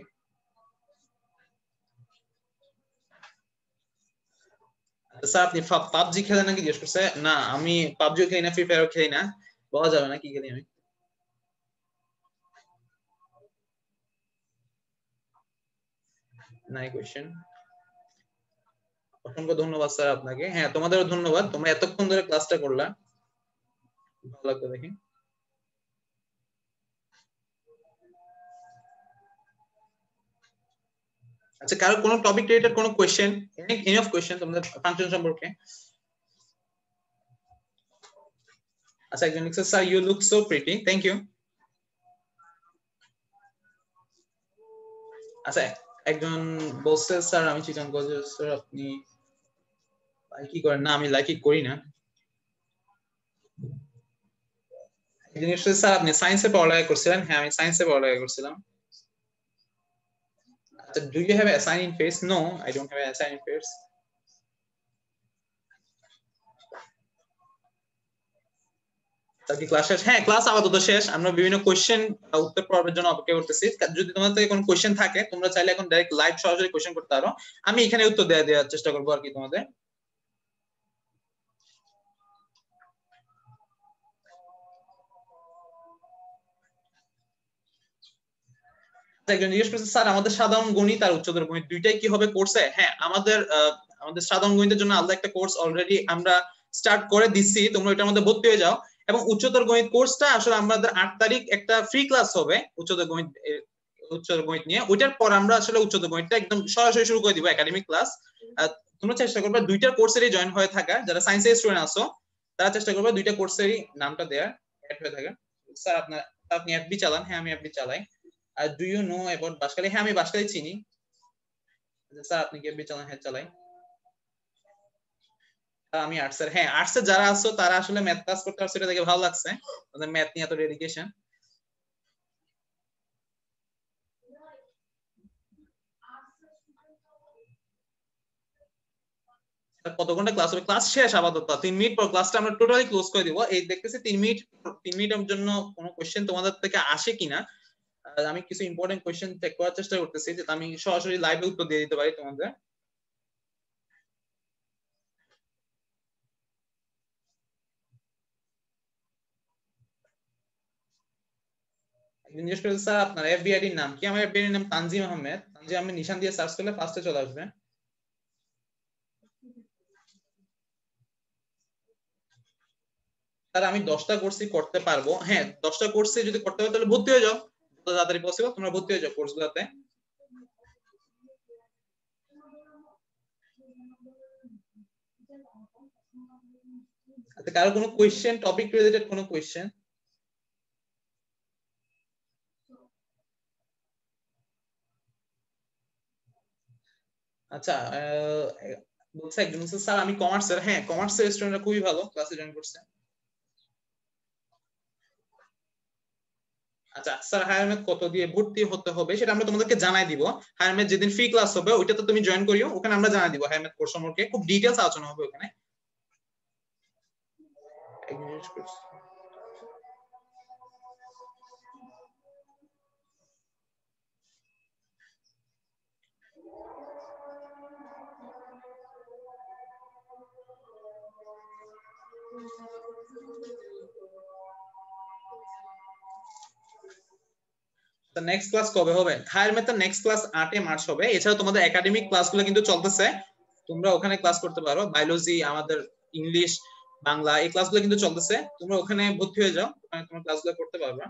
Speaker 1: স্যার আপনি পাবজি খেলেন নাকি জিজ্ঞেস করছে। না, আমি পাবজিও খেলি না, ফ্রি ফায়ারও খেলি না, বলা যাবে না কি খেলি আমি। নাই কোশ্চেন। অসংখ্য ধন্যবাদ স্যার আপনাকে। হ্যাঁ, তোমাদেরও ধন্যবাদ, তোমরা এতক্ষণ ধরে ক্লাসটা করলা, ভালো লাগতো দেখি। আচ্ছা, কারো কোনো টপিক রিলেটেড কোনো কোশ্চেন? এনি অফ কোশ্চেন তোমাদের ফাংশন সম্পর্কে? আচ্ছা, একজন লিখছে sir you look so pretty, thank you. আচ্ছা, একজন বলছে স্যার আমি চিটাং কলেজের, স্যার আপনি কি করেন? না, আমি লাইকি করি না। একজন লিখছে স্যার আপনি সায়েন্সে পড়ালেখা করছিলেন? হ্যাঁ, আমি সায়েন্সে পড়ালেখা করছিলাম। আচ্ছা, do you have assign in face? No, I don't have assign in face. কি ক্লাস শেষ? হ্যাঁ, ক্লাস আপাতত শেষ, আমরা বিভিন্ন কোশ্চেন উত্তর পর্বের জন্য অপেক্ষা করতেছি। যদি তোমাদের থেকে কোনো কোশ্চেন থাকে তোমরা চাইলে এখন ডাইরেক্ট লাইভ সরাসরি কোশ্চেন করতে পারো, আমি এখানে উত্তর দেওয়ার চেষ্টা করবো আর কি তোমাদের। একজন জিজ্ঞেস করছে স্যার আমাদের সাধারণ গণিত আর উচ্চতর গণিত দুইটাই কি হবে কোর্সে? হ্যাঁ, আমাদের সাধারণ গণিতের জন্য আলাদা একটা কোর্স অলরেডি আমরা স্টার্ট করে দিচ্ছি, তোমরা এটার মধ্যে ভর্তি হয়ে যাও। এবং উচ্চতর গণিত কোর্সটা আসলে আমাদের 8 তারিখ একটা ফ্রি ক্লাস হবে উচ্চতর গণিত নিয়ে, ওইটার পর আমরা আসলে উচ্চতর গণিতটা একদম সরাসরি শুরু করে দিব একাডেমিক ক্লাস। তোমরা চেষ্টা করবে দুইটা কোর্সেরই জয়েন হয়ে থাকা, যারা সায়েন্সের স্টুডেন্ট আছো তারা চেষ্টা করবে দুইটা কোর্সেরই নামটা দেওয়ার, অ্যাড হয়ে থাকা। স্যার আপনি এফবি চালান? হ্যাঁ, আমি এফবি চালাই। আর do you know about Banshkhali? হ্যাঁ, আমি বাঁশখালী চিনি। স্যার আপনি কি এফবি চালান? হ্যাঁ, চালাই। আমি আর্টসের। হ্যাঁ, আর্টসের যারা আছো তারা আসলে ম্যাথ ক্লাস করতে পারছো, এটা দেখে ভালো লাগছে, তোমাদের ম্যাথ নিয়ে এত ডেডিকেশন। কত ঘন্টা ক্লাস হবে? ক্লাস শেষ আপাতত 3 মিনিট পর ক্লাসটা আমরা টোটালি ক্লোজ করে দিব। এই দেখতেছি 3 মিনিটের জন্য কোনো কোশ্চেন তোমাদের থেকে আসে কিনা। আমি কিছু ইম্পর্টেন্ট কোশ্চেন চেক করার চেষ্টা করতেছি যাতে আমি সরাসরি লাইভে উত্তর দিয়ে দিতে পারি তোমাদের। জিজ্ঞেস করেছে স্যার আপনার এফবিআইডির নাম কি? আমার এফবিআইডির নাম তানজিম আহমেদ। তানজিম আহমেদ নিশান দিয়ে সার্চ করলে ফার্স্টে চলে আসবে। স্যার আমি 10টা কোর্সই করতে পারবো। হ্যাঁ 10টা কোর্সে যদি করতে পারো তাহলে ভর্তি হয়ে যাও, যত তাড়াতাড়ি পসিবল তোমরা ভর্তি হয়ে যাও কোর্সগুলোতে। আচ্ছা কারো কোনো কোশ্চেন, টপিক রিলেটেড কোনো কোশ্চেন? আচ্ছা বলছে একজন স্যার আমি কমার্সের। হ্যাঁ কমার্সের স্টুডেন্টরা খুবই ভালো ক্লাসে জয়েন করছে। আচ্ছা স্যার হায়ার ম্যাথ কত দিয়ে ভর্তি হতে হবে সেটা আমরা তোমাদেরকে জানাই দিব। হায়ার ম্যাথ যেদিন ফ্রি ক্লাস হবে ওইটাতে তুমি জয়েন করিও, ওখানে আমরা জানাই দিব হায়ার ম্যাথ কোর্স সম্পর্কে খুব ডিটেইলস আলোচনা হবে ওখানে। নেক্সট ক্লাস কবে হবে? হায়ার ম্যাথের নেক্সট ক্লাস 8 মার্চ হবে। এছাড়া তোমাদের একাডেমিক ক্লাসগুলো কিন্তু চলতেছে, তোমরা ওখানে ক্লাস করতে পারো। বায়োলজি, আমাদের ইংলিশ, বাংলা এই ক্লাসগুলো কিন্তু চলতেছে, তোমরা ওখানে ভর্তি হয়ে যাও, ওখানে তোমরা ক্লাসগুলো করতে পারবে।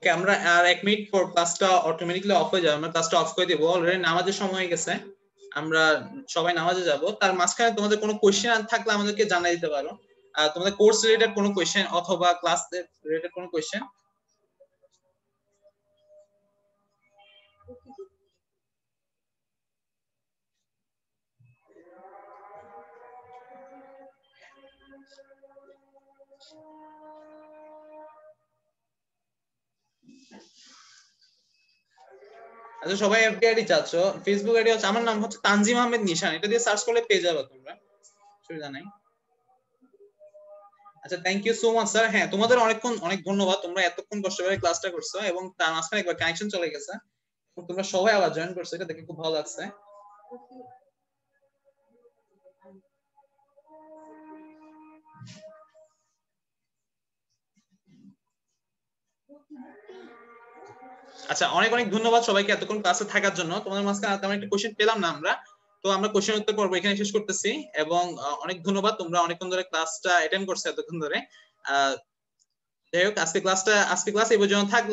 Speaker 1: ওকে আমরা আর 1 মিনিট পর ক্লাসটা অটোমেটিক্যালি অফ হয়ে যাবে, আমরা ক্লাসটা অফ করে দেব। অলরেডি নামাজের সময় হয়ে গেছে, আমরা সবাই নামাজে যাব। তার মাঝখানে তোমাদের কোনো কোশ্চেন থাকলে আমাদেরকে জানিয়ে দিতে পারো। তোমাদের কোর্স রিলেটেড কোনো কোশ্চেন অথবা ক্লাস রিলেটেড কোনো কোশ্চেন? আচ্ছা সবাই এফবি আইডি চাচ্ছ, ফেসবুক আইডি হচ্ছে আমার নাম হচ্ছে তানজিম আহমেদ নিশান, এটা দিয়ে সার্চ করলে পেয়ে যাবে তোমরা, অসুবিধা নাই। আচ্ছা thank you so much sir. হ্যাঁ তোমাদের অনেক ধন্যবাদ, তোমরা এতক্ষণ কষ্ট করে ক্লাসটা করছো এবং তার মাঝখানে একবার কানেকশন চলে গেছে, তোমরা সবাই আবার জয়েন করছো, এটা দেখে খুব ভালো লাগছে। আচ্ছা অনেক ধন্যবাদ সবাইকে এতক্ষণ ক্লাসে থাকার জন্য। তোমাদের মাঝখানে তেমন একটা কোশ্চেন পেলাম না আমরা, তো আমরা কোশ্চেন উত্তর পর্ব এখানে শেষ করতেছি। এবং অনেক ধন্যবাদ, তোমরা অনেকক্ষণ ধরে ক্লাসটা অ্যাটেন্ড করছো এতক্ষণ ধরে। যাই হোক আজকে ক্লাস এই পর্যন্ত থাকবে।